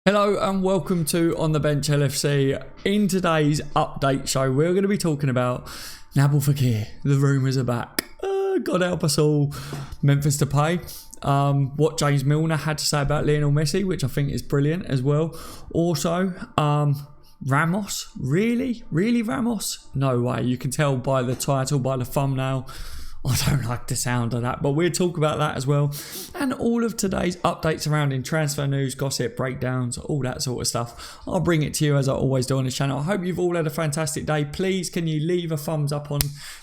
Hello and welcome to On The Bench LFC. In today's update show, we're going to be talking about Nabil Fekir. The rumours are back. God help us all. Memphis Depay. What James Milner had to say about Lionel Messi, which I think is brilliant as well. Also, Ramos. Really? Really Ramos? No way. You can tell by the title, by the thumbnail. I don't like the sound of that, but we'll talk about that as well. And all of today's updates surrounding transfer news, gossip, breakdowns, all that sort of stuff. I'll bring it to you as I always do on this channel. I hope you've all had a fantastic day. Please, can you leave a thumbs up on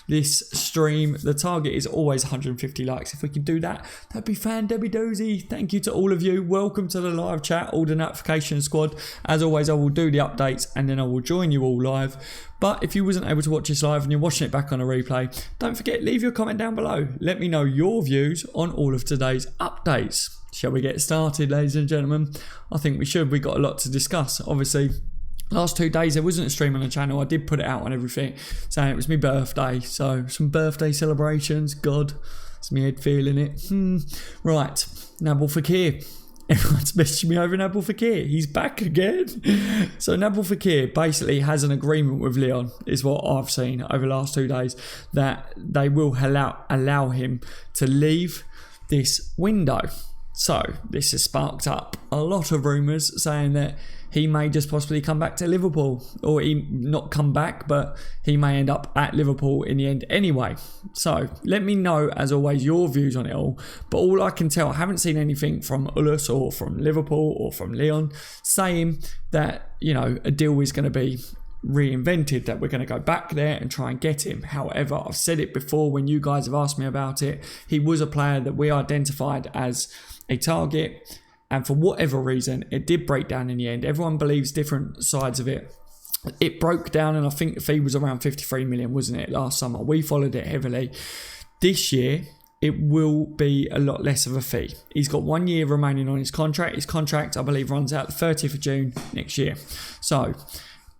this stream? The target is always 150 likes. If we can do that, that'd be fan-debby-dozy. Thank you to all of you. Welcome to the live chat, all the notification squad. As always, I will do the updates and then I will join you all live. But if you wasn't able to watch this live and you're watching it back on a replay, don't forget, leave your comment down below. Let me know your views on all of today's updates. Shall we get started, ladies and gentlemen? I think we should. We got a lot to discuss. Obviously, last 2 days there wasn't a stream on the channel. I did put it out on everything, saying it was my birthday. So some birthday celebrations. God, it's my head feeling it. Right, Nabil Fekir. Everyone's messaging me over Nabil Fekir. He's back again. So Nabil Fekir basically has an agreement with Leon, is what I've seen over the last 2 days, that they will allow him to leave this window. So this has sparked up a lot of rumours saying that he may just possibly come back to Liverpool, or he not come back, but he may end up at Liverpool in the end anyway. So let me know, as always, your views on it all. But all I can tell, I haven't seen anything from Ulus or from Liverpool or from Leon saying that, you know, a deal is going to be reinvented, that we're going to go back there and try and get him. However, I've said it before when you guys have asked me about it. He was a player that we identified as a target, and for whatever reason it did break down in the end. Everyone believes different sides of it. It broke down, and I think the fee was around 53 million, wasn't it, last summer? We followed it heavily. This year it will be a lot less of a fee. He's got 1 year remaining on his contract. His contract, I believe, runs out the 30th of June next year. So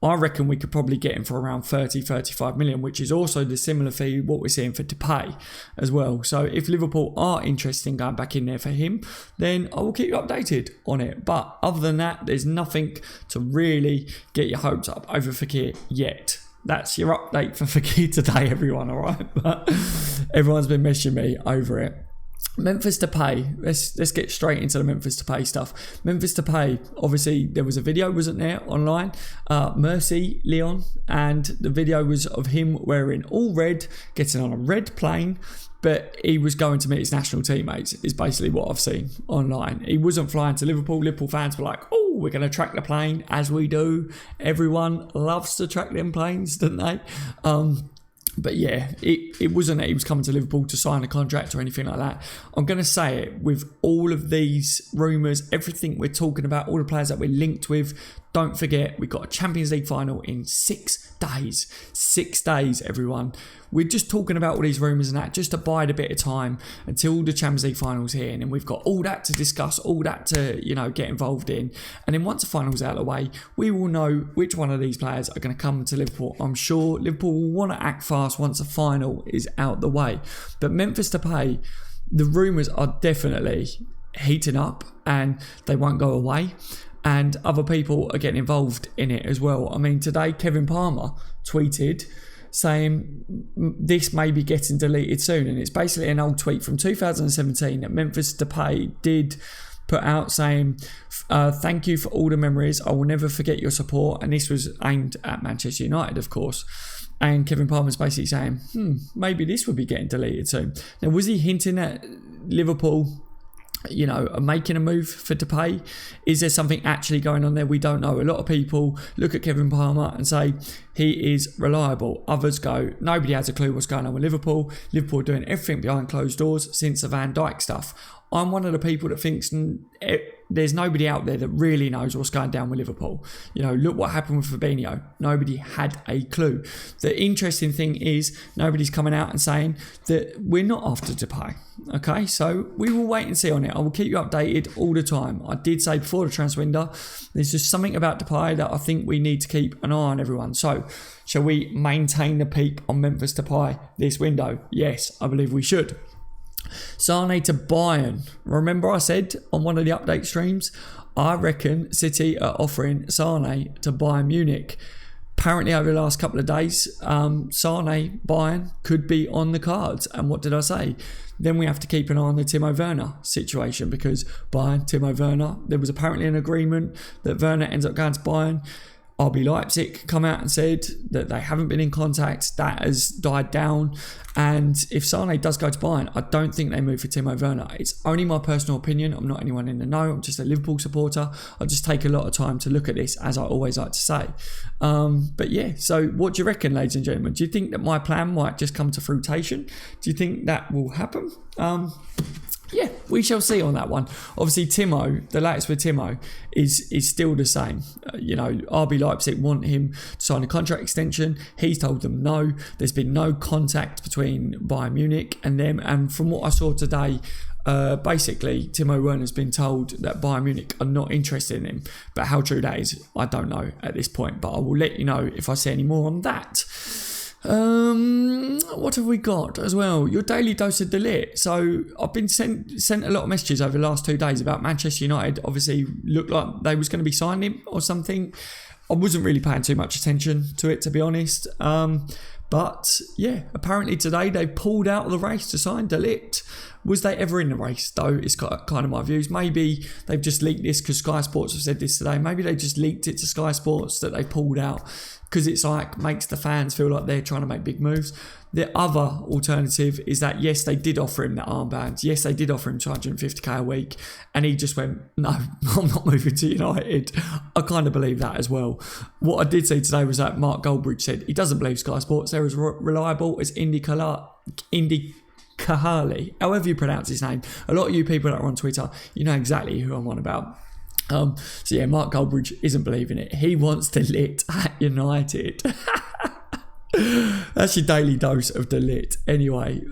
I reckon we could probably get him for around 35 million, which is also the similar fee what we're seeing for Depay as well. So if Liverpool are interested in going back in there for him, then I will keep you updated on it. But other than that, there's nothing to really get your hopes up over Fekir yet. That's your update for Fekir today, everyone, all right? But everyone's been messaging me over it. Memphis Depay, let's get straight into the Memphis Depay stuff. Memphis Depay, obviously there was a video, wasn't there, online, Mercy, Leon, and the video was of him wearing all red, getting on a red plane, but he was going to meet his national teammates, is basically what I've seen online. He wasn't flying to Liverpool. Liverpool fans were like, oh, we're going to track the plane, as we do. Everyone loves to track them planes, don't they? But yeah, it wasn't that he was coming to Liverpool to sign a contract or anything like that. I'm going to say it, with all of these rumours, everything we're talking about, all the players that we're linked with, don't forget, we've got a Champions League final in 6 days. 6 days, everyone. We're just talking about all these rumours and that, just to bide a bit of time until the Champions League final's here. And then we've got all that to discuss, all that to, you know, get involved in. And then once the final's out of the way, we will know which one of these players are going to come to Liverpool. I'm sure Liverpool will want to act fast once the final is out the way. But Memphis Depay, the rumours are definitely heating up and they won't go away. And other people are getting involved in it as well. I mean, today Kevin Palmer tweeted saying this may be getting deleted soon. And it's basically an old tweet from 2017 that Memphis Depay did put out saying, thank you for all the memories. I will never forget your support. And this was aimed at Manchester United, of course. And Kevin Palmer's basically saying, maybe this would be getting deleted soon. Now, was he hinting at Liverpool, you know, making a move for Depay? Is there something actually going on there? We don't know. A lot of people look at Kevin Palmer and say he is reliable. Others go, nobody has a clue what's going on with Liverpool. Liverpool are doing everything behind closed doors since the Van Dijk stuff. I'm one of the people that thinks there's nobody out there that really knows what's going down with Liverpool. You know, look what happened with Fabinho. Nobody had a clue. The interesting thing is nobody's coming out and saying that we're not after Depay. Okay, so we will wait and see on it. I will keep you updated all the time. I did say before the transfer window, there's just something about Depay that I think we need to keep an eye on, everyone. So, shall we maintain the peak on Memphis Depay this window? Yes, I believe we should. Sane to Bayern. Remember I said on one of the update streams, I reckon City are offering Sane to Bayern Munich. Apparently over the last couple of days, Sane, Bayern could be on the cards. And what did I say? Then we have to keep an eye on the Timo Werner situation, because Bayern, Timo Werner, there was apparently an agreement that Werner ends up going to Bayern. RB Leipzig come out and said that they haven't been in contact. That has died down. And if Sane does go to Bayern, I don't think they move for Timo Werner. It's only my personal opinion. I'm not anyone in the know. I'm just a Liverpool supporter. I just take a lot of time to look at this, as I always like to say. But yeah, so what do you reckon, ladies and gentlemen? Do you think that my plan might just come to fruition? Do you think that will happen? Yeah, we shall see on that one. Obviously, Timo, the latest with Timo is still the same. RB Leipzig want him to sign a contract extension. He's told them no. There's been no contact between Bayern Munich and them. And from what I saw today, basically, Timo Werner's been told that Bayern Munich are not interested in him. But how true that is, I don't know at this point. But I will let you know if I see any more on that. What have we got as well? Your daily dose of De Ligt. So I've been sent a lot of messages over the last 2 days about Manchester United. Obviously looked like they was going to be signing him or something. I wasn't really paying too much attention to it, to be honest. But yeah, apparently today they pulled out of the race to sign De Ligt. Was they ever in the race though? It's kind of my views. Maybe they've just leaked this because Sky Sports have said this today. Maybe they just leaked it to Sky Sports that they pulled out because it's like makes the fans feel like they're trying to make big moves. The other alternative is that yes, they did offer him the armband. Yes, they did offer him 250k a week, and he just went, no, I'm not moving to United. I kind of believe that as well. What I did see today was that Mark Goldbridge said he doesn't believe Sky Sports. They're as reliable as Indy Kahali, however you pronounce his name. A lot of you people that are on Twitter, you know exactly who I'm on about. So yeah, Mark Goldbridge isn't believing it. He wants De Ligt at United. That's your daily dose of De Ligt. Anyway,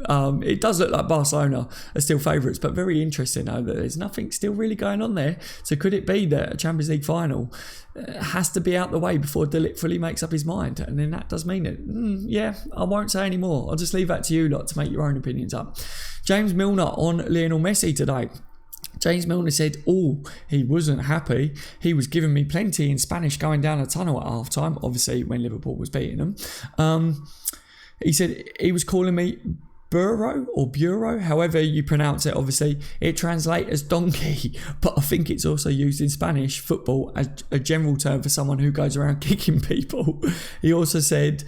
it does look like Barcelona are still favourites, but very interesting though that there's nothing still really going on there. So could it be that a Champions League final has to be out the way before De Ligt fully makes up his mind? And then that does mean it. Yeah, I won't say any more. I'll just leave that to you lot to make your own opinions up. James Milner on Lionel Messi today. James Milner said, he wasn't happy. He was giving me plenty in Spanish going down a tunnel at half-time, obviously when Liverpool was beating them. He said he was calling me Bureau, however you pronounce it, obviously. It translates as donkey, but I think it's also used in Spanish football as a general term for someone who goes around kicking people. He also said,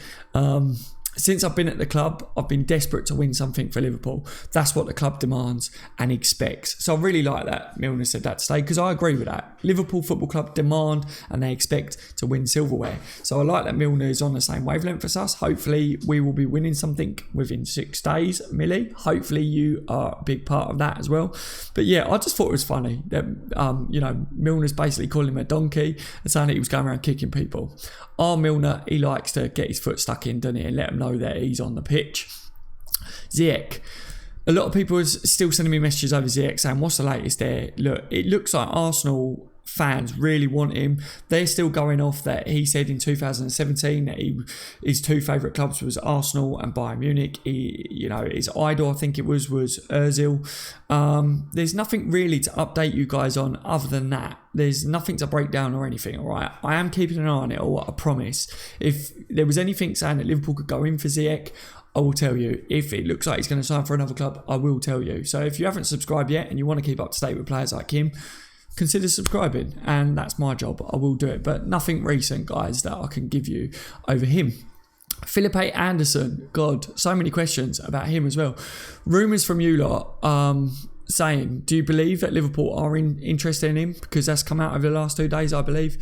since I've been at the club, I've been desperate to win something for Liverpool. That's what the club demands and expects. So I really like that Milner said that today, because I agree with that. Liverpool Football Club demand and they expect to win silverware. So I like that Milner is on the same wavelength as us. Hopefully we will be winning something within 6 days, Millie. Hopefully you are a big part of that as well. But yeah, I just thought it was funny that, Milner's basically calling him a donkey and saying that he was going around kicking people. Milner, he likes to get his foot stuck in, doesn't he, and let him know that he's on the pitch. Ziyech. A lot of people are still sending me messages over Ziyech saying, what's the latest there? Look, it looks like Arsenal fans really want him. They're still going off that he said in 2017 that his 2 favourite clubs was Arsenal and Bayern Munich. His idol, I think it was Ozil. There's nothing really to update you guys on other than that. There's nothing to break down or anything, all right? I am keeping an eye on it, or I promise. If there was anything saying that Liverpool could go in for Ziyech, I will tell you. If it looks like he's going to sign for another club, I will tell you. So if you haven't subscribed yet and you want to keep up to date with players like him, consider subscribing, and that's my job. I will do it, but nothing recent, guys, that I can give you over him. Felipe Anderson, God, so many questions about him as well. Rumours from you lot saying, do you believe that Liverpool are interested in him? Because that's come out over the last 2 days, I believe.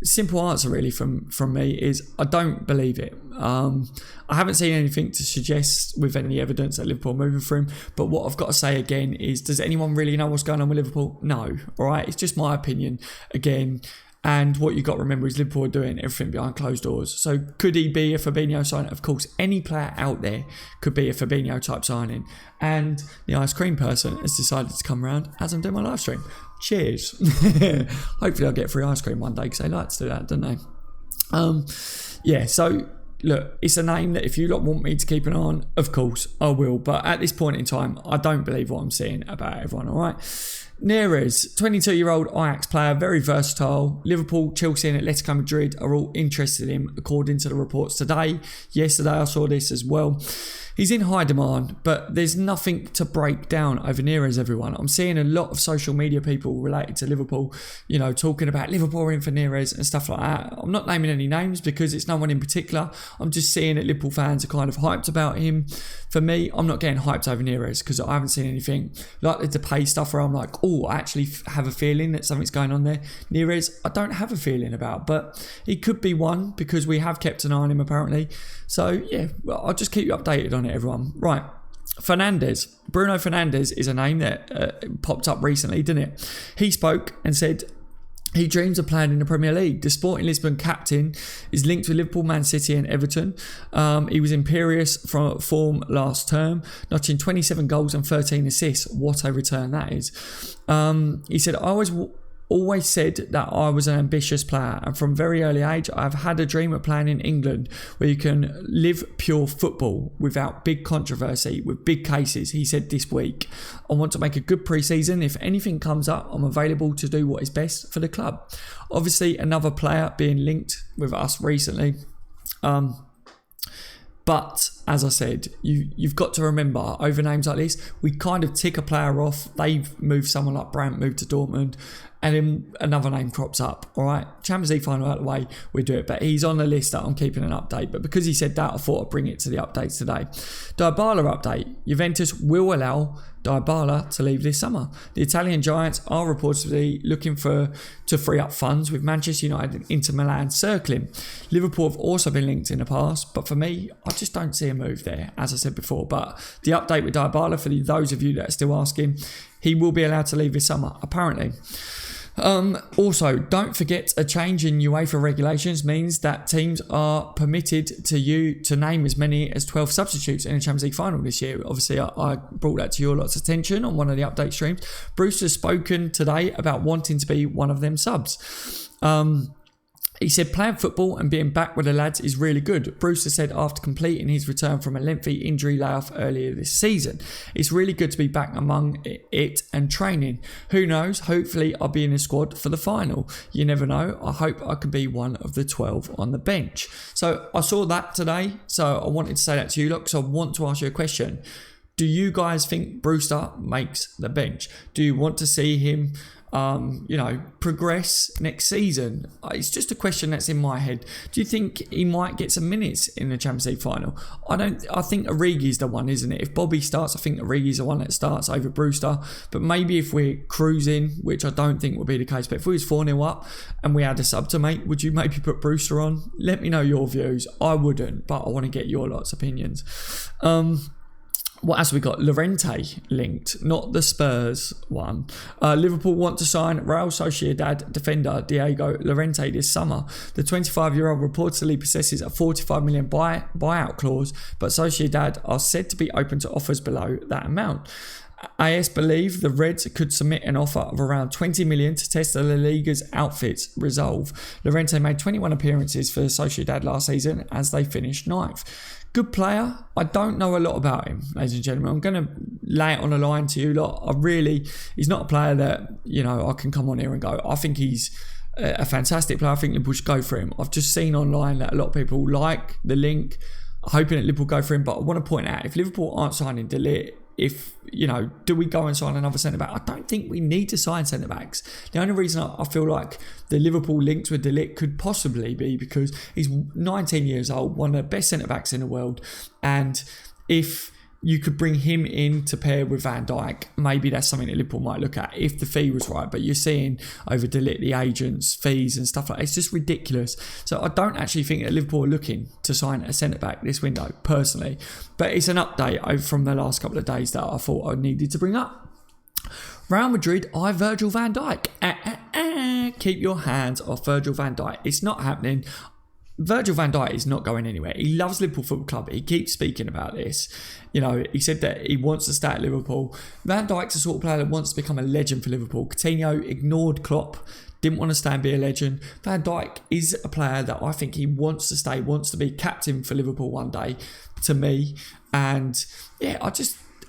Simple answer really from me is I don't believe it. I haven't seen anything to suggest with any evidence that Liverpool are moving for him. But what I've got to say again is, does anyone really know what's going on with Liverpool? No. All right. It's just my opinion again. And what you've got to remember is Liverpool are doing everything behind closed doors. So could he be a Fabinho signing? Of course, any player out there could be a Fabinho type signing. And the ice cream person has decided to come around as I'm doing my live stream. Cheers. Hopefully I'll get free ice cream one day, because they like to do that, don't they? So look, it's a name that if you lot want me to keep an eye on, of course I will. But at this point in time, I don't believe what I'm seeing about everyone, all right? Neres, 22-year-old Ajax player, very versatile. Liverpool, Chelsea and Atletico Madrid are all interested in him, according to the reports today. Yesterday I saw this as well. He's in high demand, but there's nothing to break down over Neres, everyone. I'm seeing a lot of social media people related to Liverpool, talking about Liverpool are in for Neres and stuff like that. I'm not naming any names because it's no one in particular. I'm just seeing that Liverpool fans are kind of hyped about him. For me, I'm not getting hyped over Neres because I haven't seen anything like the Depay stuff where I'm like, oh, I actually have a feeling that something's going on there. Neres, I don't have a feeling about, but he could be one because we have kept an eye on him apparently. So yeah, I'll just keep you updated on it, everyone. Right. Fernandes. Bruno Fernandes is a name that popped up recently, didn't it? He spoke and said he dreams of playing in the Premier League. The Sporting Lisbon captain is linked with Liverpool, Man City and Everton. He was imperious from form last term, notching 27 goals and 13 assists. What a return that is. He said, I always said that I was an ambitious player, and from very early age I've had a dream of playing in England where you can live pure football without big controversy, with big cases. He said this week, I want to make a good pre-season. If anything comes up, I'm available to do what is best for the club. Obviously another player being linked with us recently. But as I said, you've got to remember, over names like this, we kind of tick a player off. They've moved someone like Brandt, moved to Dortmund, and then another name crops up. All right, Champions League final out of the way, we do it. But he's on the list that I'm keeping an update. But because he said that, I thought I'd bring it to the updates today. Dybala update. Juventus will allow Dybala to leave this summer. The Italian giants are reportedly looking to free up funds, with Manchester United and Inter Milan circling. Liverpool have also been linked in the past, but for me, I just don't see a move there, as I said before. But the update with Dybala, for those of you that are still asking, he will be allowed to leave this summer, apparently. Also, don't forget, a change in UEFA regulations means that teams are permitted to name as many as 12 substitutes in the Champions League final this year. Obviously, I brought that to your lot's attention on one of the update streams. Bruce has spoken today about wanting to be one of them subs. He said playing football and being back with the lads is really good. Brewster said after completing his return from a lengthy injury layoff earlier this season. It's really good to be back among it and training. Who knows? Hopefully I'll be in the squad for the final. You never know. I hope I can be one of the 12 on the bench. So I saw that today. So I wanted to say that to you lot, because I want to ask you a question. Do you guys think Brewster makes the bench? Do you want to see him progress next season? It's just a question that's in my head. Do you think he might get some minutes in the Champions League final? I think Origi's the one, isn't it? If Bobby starts, I think Origi's the one that starts over Brewster. But maybe if we're cruising, which I don't think would be the case, but if we was 4-0 up and we had a sub to make, would you maybe put Brewster on? Let me know your views. I wouldn't, but I want to get your lot's opinions. What else have we got? Llorente linked, not the Spurs one. Liverpool want to sign Real Sociedad defender Diego Llorente this summer. The 25-year-old reportedly possesses a 45 million buyout clause, but Sociedad are said to be open to offers below that amount. AS believe the Reds could submit an offer of around 20 million to test the La Liga's outfit's resolve. Llorente made 21 appearances for Sociedad last season as they finished 9th. Good player. I don't know a lot about him, ladies and gentlemen. I'm going to lay it on the line to you lot. He's not a player that, I can come on here and go, I think he's a fantastic player. I think Liverpool should go for him. I've just seen online that a lot of people like the link, hoping that Liverpool go for him. But I want to point out, if Liverpool aren't signing De Ligt, do we go and sign another centre-back? I don't think we need to sign centre-backs. The only reason I feel like the Liverpool links with De Ligt could possibly be because he's 19 years old, one of the best centre-backs in the world. And if you could bring him in to pair with Van Dijk, maybe that's something that Liverpool might look at if the fee was right. But you're seeing over De Ligt, the agents, fees and stuff like that. It's just ridiculous. So I don't actually think that Liverpool are looking to sign a centre-back this window, personally. But it's an update over from the last couple of days that I thought I needed to bring up. Real Madrid, Virgil van Dijk. Keep your hands off Virgil van Dijk. It's not happening. Virgil van Dijk is not going anywhere. He loves Liverpool Football Club. He keeps speaking about this. He said that he wants to stay at Liverpool. Van Dijk's the sort of player that wants to become a legend for Liverpool. Coutinho ignored Klopp, didn't want to stay and be a legend. Van Dijk is a player that I think he wants to stay, wants to be captain for Liverpool one day, to me. And yeah,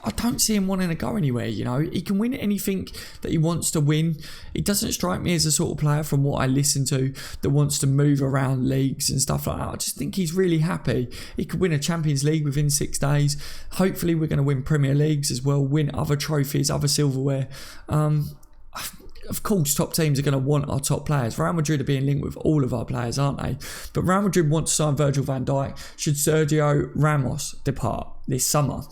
I don't see him wanting to go anywhere, you know. He can win anything that he wants to win. He doesn't strike me as a sort of player, from what I listen to, that wants to move around leagues and stuff like that. I just think he's really happy. He could win a Champions League within 6 days. Hopefully we're going to win Premier Leagues as well, win other trophies, other silverware. Of course, top teams are going to want our top players. Real Madrid are being linked with all of our players, aren't they? But Real Madrid want to sign Virgil van Dijk. Should Sergio Ramos depart this summer?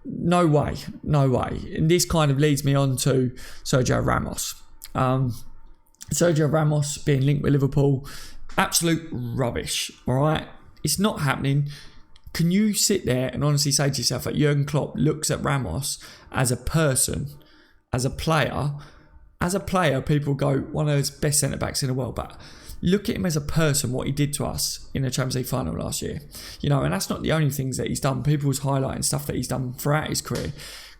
No way. And this kind of leads me on to Sergio Ramos. Sergio Ramos being linked with Liverpool, absolute rubbish, all right? It's not happening. Can you sit there and honestly say to yourself that Jurgen Klopp looks at Ramos as a person, as a player? As a player, people go, one of those best centre-backs in the world, but look at him as a person, what he did to us in the Champions League final last year. You know, and that's not the only things that he's done. People was highlighting stuff that he's done throughout his career.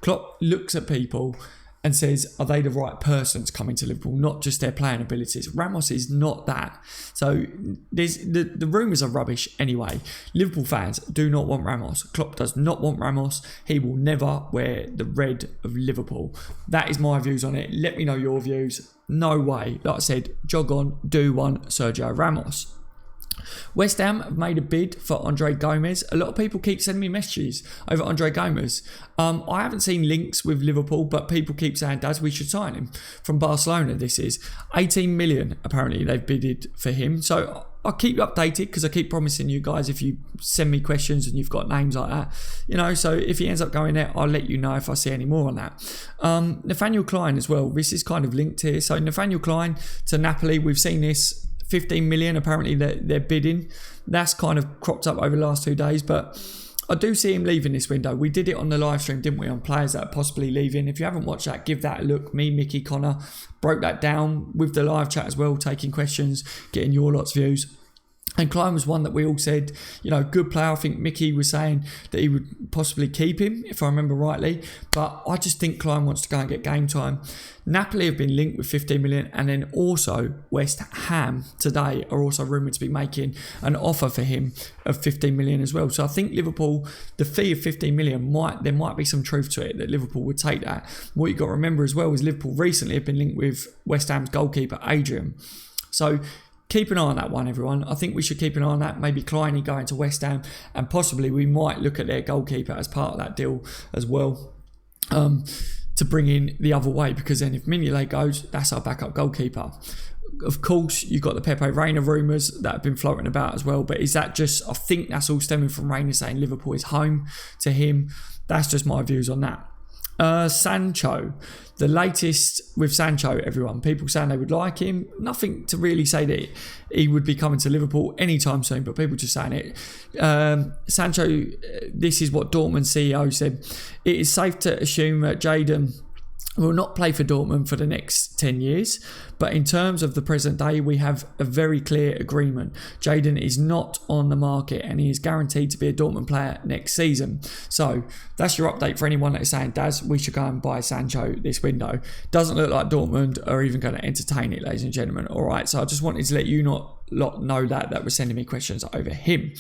Klopp looks at people and says, are they the right persons coming to Liverpool, not just their playing abilities? Ramos is not that. So the rumours are rubbish anyway. Liverpool fans do not want Ramos. Klopp does not want Ramos. He will never wear the red of Liverpool. That is my views on it. Let me know your views. No way. Like I said, jog on, do one, Sergio Ramos. West Ham have made a bid for Andre Gomes. A lot of people keep sending me messages over Andre Gomes. I haven't seen links with Liverpool, but people keep saying, Daz, we should sign him. From Barcelona, this is 18 million, apparently, they've bidded for him. So I'll keep you updated, because I keep promising you guys, if you send me questions and you've got names like that, you know, so if he ends up going there, I'll let you know if I see any more on that. Nathaniel Klein as well. This is kind of linked here. So Nathaniel Klein to Napoli, we've seen this. 15 million apparently they're bidding. That's kind of cropped up over the last 2 days, but I do see him leaving this window. We did it on the live stream, didn't we, on players that are possibly leaving. If you haven't watched that, give that a look. Me, Mickey, Connor broke that down with the live chat as well, taking questions, getting your lot's views. And Klein was one that we all said, you know, good player. I think Mickey was saying that he would possibly keep him, if I remember rightly. But I just think Klein wants to go and get game time. Napoli have been linked with 15 million. And then also West Ham today are also rumoured to be making an offer for him of 15 million as well. So I think Liverpool, the fee of 15 million, there might be some truth to it, that Liverpool would take that. What you've got to remember as well is Liverpool recently have been linked with West Ham's goalkeeper, Adrian. So keep an eye on that one, everyone. I think we should keep an eye on that. Maybe Klein going to West Ham, and possibly we might look at their goalkeeper as part of that deal as well, to bring in the other way, because then if Mignolet goes, that's our backup goalkeeper. Of course, you've got the Pepe Reina rumours that have been floating about as well, but is that just, I think that's all stemming from Reina saying Liverpool is home to him. That's just my views on that. Sancho, the latest with Sancho, everyone. People saying they would like him. Nothing to really say that he would be coming to Liverpool anytime soon, but people just saying it. Sancho, this is what Dortmund CEO said. It is safe to assume that Jadon will not play for Dortmund for the next 10 years. But in terms of the present day, we have a very clear agreement. Jadon is not on the market, and he is guaranteed to be a Dortmund player next season. So that's your update for anyone that is saying, Daz, we should go and buy Sancho this window. Doesn't look like Dortmund are even going to entertain it, ladies and gentlemen. All right, so I just wanted to let you lot know that was sending me questions over him.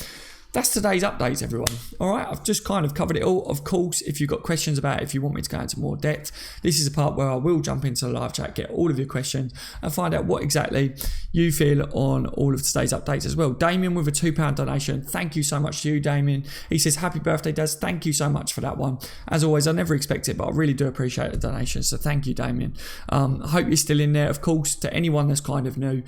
That's today's updates, everyone. All right, I've just kind of covered it all. Of course, if you've got questions about it, if you want me to go into more depth, this is a part where I will jump into the live chat, get all of your questions, and find out what exactly you feel on all of today's updates as well. Damien with a £2 donation. Thank you so much to you, Damien. He says, happy birthday, Daz. Thank you so much for that one. As always, I never expect it, but I really do appreciate the donation. So thank you, Damien. I hope you're still in there. Of course, to anyone that's kind of new,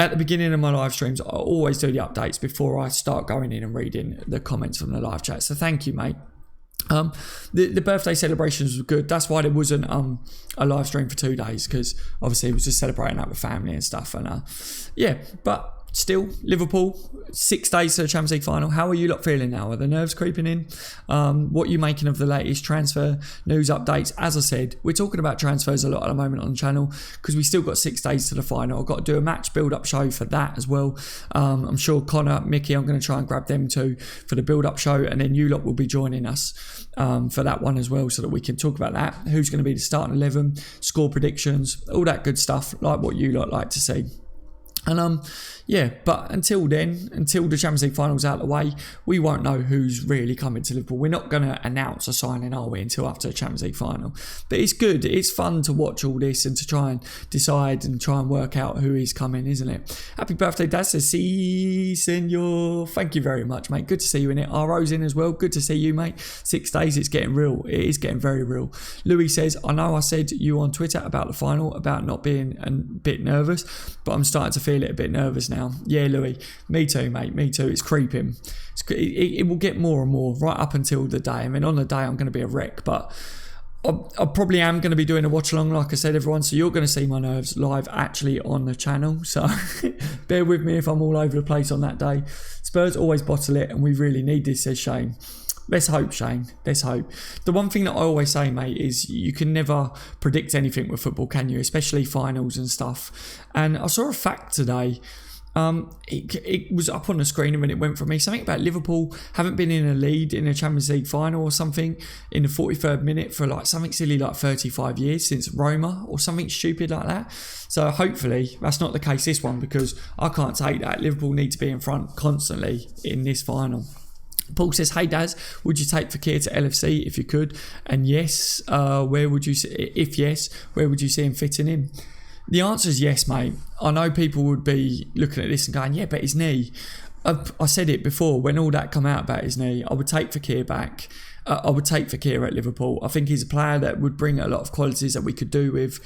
at the beginning of my live streams, I always do the updates before I start going in and reading the comments from the live chat. So thank you, mate. The birthday celebrations were good. That's why there wasn't a live stream for 2 days, because obviously it was just celebrating that with family and stuff. And yeah, but still, Liverpool, 6 days to the Champions League final. How are you lot feeling now? Are the nerves creeping in? What are you making of the latest transfer news updates? As I said, we're talking about transfers a lot at the moment on the channel, because we still got 6 days to the final. I've got to do a match build-up show for that as well. I'm sure Connor, Mickey, I'm going to try and grab them too for the build-up show, and then you lot will be joining us for that one as well, so that we can talk about that. Who's going to be the starting 11, score predictions, all that good stuff, like what you lot like to see. And yeah, but until then, until the Champions League final's out of the way, we won't know who's really coming to Liverpool. We're not going to announce a signing, are we, until after the Champions League final. But it's good. It's fun to watch all this and to try and decide and try and work out who is coming, isn't it? Happy birthday, Dad. Says, si, senor. Thank you very much, mate. Good to see you in it. RO's in as well. Good to see you, mate. 6 days, it's getting real. It is getting very real. Louis says, I know I said you on Twitter about the final, about not being a bit nervous, but I'm starting to feel it a bit nervous now. Yeah, Louis, me too, mate, me too. It's creeping. It will get more and more right up until the day. I mean, on the day I'm going to be a wreck, but I probably am going to be doing a watch along, like I said, everyone. So you're going to see my nerves live actually on the channel. So bear with me if I'm all over the place on that day. Spurs always bottle it, and we really need this, says Shane. Let's hope, Shane. Let's hope. The one thing that I always say, mate, is you can never predict anything with football, can you? Especially finals and stuff. And I saw a fact today. It was up on the screen when it went for me. Something about Liverpool haven't been in a lead in a Champions League final or something in the 43rd minute for like something silly like 35 years since Roma or something stupid like that. So hopefully that's not the case this one, because I can't take that. Liverpool need to be in front constantly in this final. Paul says, hey Daz, would you take Fekir to LFC if you could? And yes, where would you see him fitting in? The answer is yes, mate. I know people would be looking at this and going, yeah, but his knee. I said it before, when all that come out about his knee, I would take Fekir back. I would take Fekir at Liverpool. I think he's a player that would bring a lot of qualities that we could do with.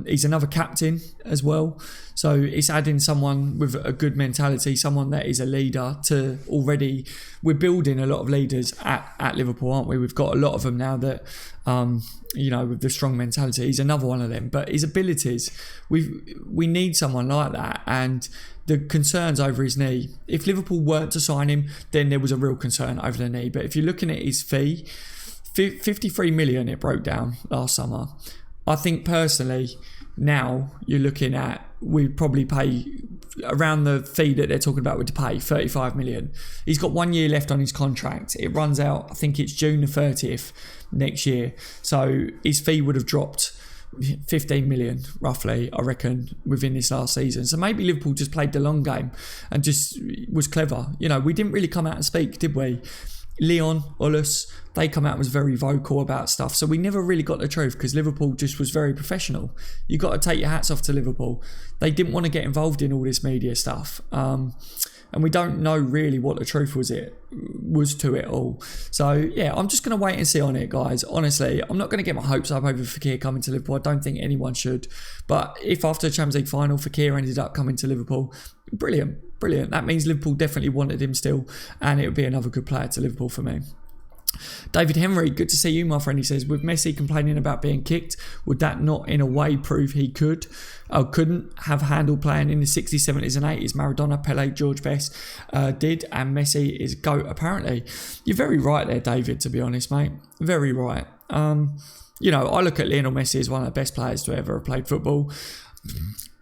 He's another captain as well. So it's adding someone with a good mentality, someone that is a leader to already. We're building a lot of leaders at Liverpool, aren't we? We've got a lot of them now that, with the strong mentality. He's another one of them. But his abilities, we need someone like that. And the concerns over his knee, if Liverpool weren't to sign him, then there was a real concern over the knee. But if you're looking at his fee, 53 million it broke down last summer. I think personally, now you're looking at, we'd probably pay around the fee that they're talking about with Depay, 35 million. He's got 1 year left on his contract. It runs out, I think it's June the 30th next year. So his fee would have dropped 15 million roughly, I reckon, within this last season. So maybe Liverpool just played the long game and just was clever. We didn't really come out and speak, did we? Leon, Ullis, they come out and was very vocal about stuff. So we never really got the truth because Liverpool just was very professional. You got to take your hats off to Liverpool. They didn't want to get involved in all this media stuff. And we don't know really what the truth was to it all. So yeah, I'm just going to wait and see on it, guys. Honestly, I'm not going to get my hopes up over Fekir coming to Liverpool. I don't think anyone should. But if after the Champions League final, Fekir ended up coming to Liverpool, brilliant. That means Liverpool definitely wanted him still, and it would be another good player to Liverpool for me. David Henry, good to see you, my friend. He says, with Messi complaining about being kicked, would that not in a way prove he couldn't have handled playing in the 60s, 70s and 80s? Maradona, Pele, George Best did, and Messi is GOAT apparently. You're very right there, David, to be honest, mate. Very right. I look at Lionel Messi as one of the best players to ever have played football.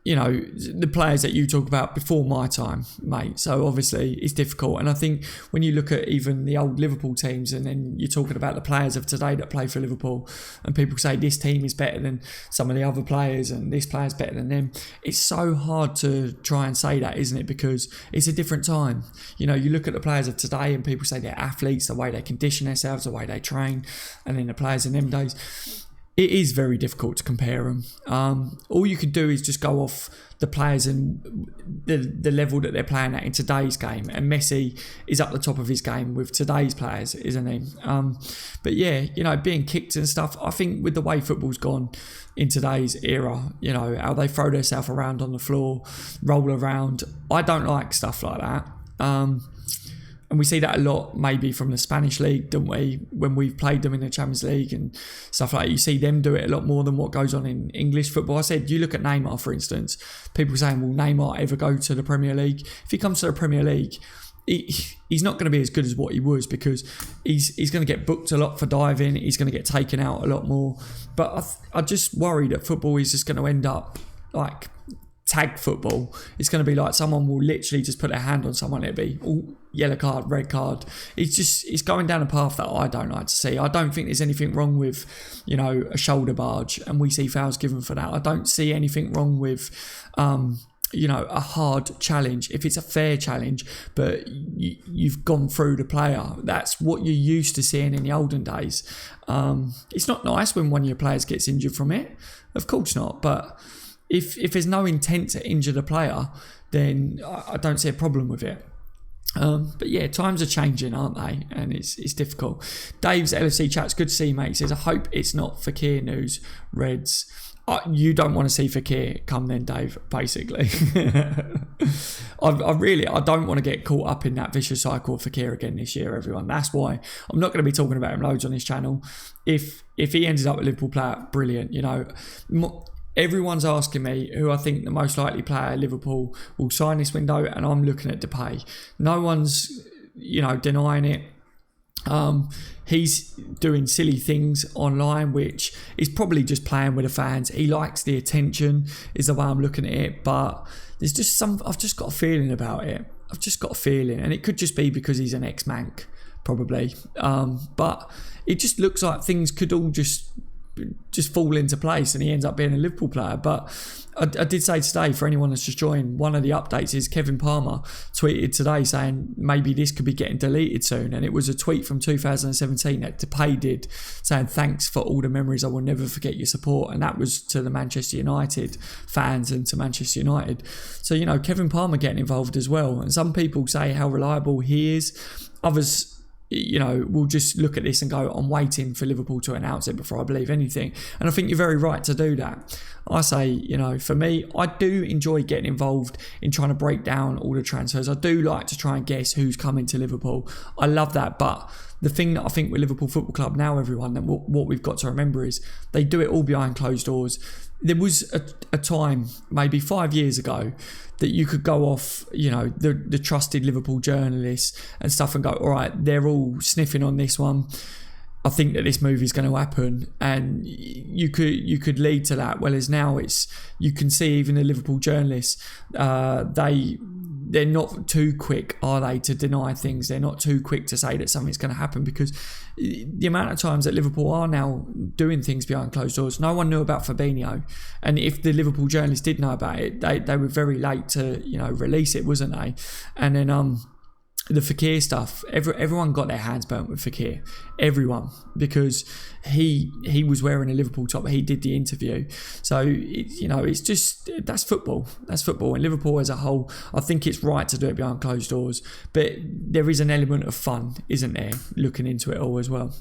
The players that you talk about before my time, mate. So obviously it's difficult. And I think when you look at even the old Liverpool teams and then you're talking about the players of today that play for Liverpool and people say this team is better than some of the other players and this player's better than them. It's so hard to try and say that, isn't it? Because it's a different time. You look at the players of today and people say they're athletes, the way they condition themselves, the way they train, and then the players in them days. It is very difficult to compare them. All you can do is just go off the players and the level that they're playing at in today's game. And Messi is up the top of his game with today's players, isn't he? But yeah, being kicked and stuff, I think with the way football's gone in today's era, how they throw themselves around on the floor, roll around. I don't like stuff like that. And we see that a lot maybe from the Spanish league, don't we? When we've played them in the Champions League and stuff like that. You see them do it a lot more than what goes on in English football. I said, you look at Neymar, for instance. People saying, will Neymar ever go to the Premier League? If he comes to the Premier League, he's not going to be as good as what he was because he's going to get booked a lot for diving. He's going to get taken out a lot more. But I just worry that football is just going to end up like tag football. It's going to be like someone will literally just put their hand on someone. It'll be yellow card, red card. It's going down a path that I don't like to see. I don't think there's anything wrong with, a shoulder barge and we see fouls given for that. I don't see anything wrong with, a hard challenge, if it's a fair challenge, but you've gone through the player. That's what you're used to seeing in the olden days. It's not nice when one of your players gets injured from it. Of course not. But if there's no intent to injure the player, then I don't see a problem with it. But yeah, times are changing, aren't they? And it's difficult. Dave's LFC chat's good to see, mate. He says, I hope it's not Fekir news, Reds. You don't want to see Fekir come then, Dave, basically. I don't want to get caught up in that vicious cycle of Fekir again this year, everyone. That's why I'm not going to be talking about him loads on this channel. If he ended up a Liverpool player, brilliant. Everyone's asking me who I think the most likely player Liverpool will sign this window, and I'm looking at Depay. No one's, denying it. He's doing silly things online, which is probably just playing with the fans. He likes the attention, is the way I'm looking at it. But there's just I've just got a feeling about it. I've just got a feeling, and it could just be because he's an ex-Manc, probably. But it just looks like things could all just fall into place and he ends up being a Liverpool player. But I did say today, for anyone that's just joined, one of the updates is Kevin Palmer tweeted today saying maybe this could be getting deleted soon, and it was a tweet from 2017 that Depay did saying thanks for all the memories, I will never forget your support, and that was to the Manchester United fans and to Manchester United. So Kevin Palmer getting involved as well, and some people say how reliable he is. Others we'll just look at this and go, I'm waiting for Liverpool to announce it before I believe anything. And I think you're very right to do that. I say, for me, I do enjoy getting involved in trying to break down all the transfers. I do like to try and guess who's coming to Liverpool. I love that. But the thing that I think with Liverpool Football Club now, everyone, and what we've got to remember is they do it all behind closed doors. There was a time, maybe 5 years ago, that you could go off, the trusted Liverpool journalists and stuff and go, all right, they're all sniffing on this one. I think that this move is going to happen, and you could lead to that. Whereas now you can see even the Liverpool journalists, they're not too quick, are they, to deny things? They're not too quick to say that something's going to happen, because the amount of times that Liverpool are now doing things behind closed doors. No one knew about Fabinho, and if the Liverpool journalists did know about it, they were very late to release it, wasn't they? And then the Fekir stuff, everyone got their hands burnt with Fekir, everyone, because he was wearing a Liverpool top. He did the interview, so it's just that's football. And Liverpool as a whole, I think it's right to do it behind closed doors, but there is an element of fun, isn't there, looking into it all as well.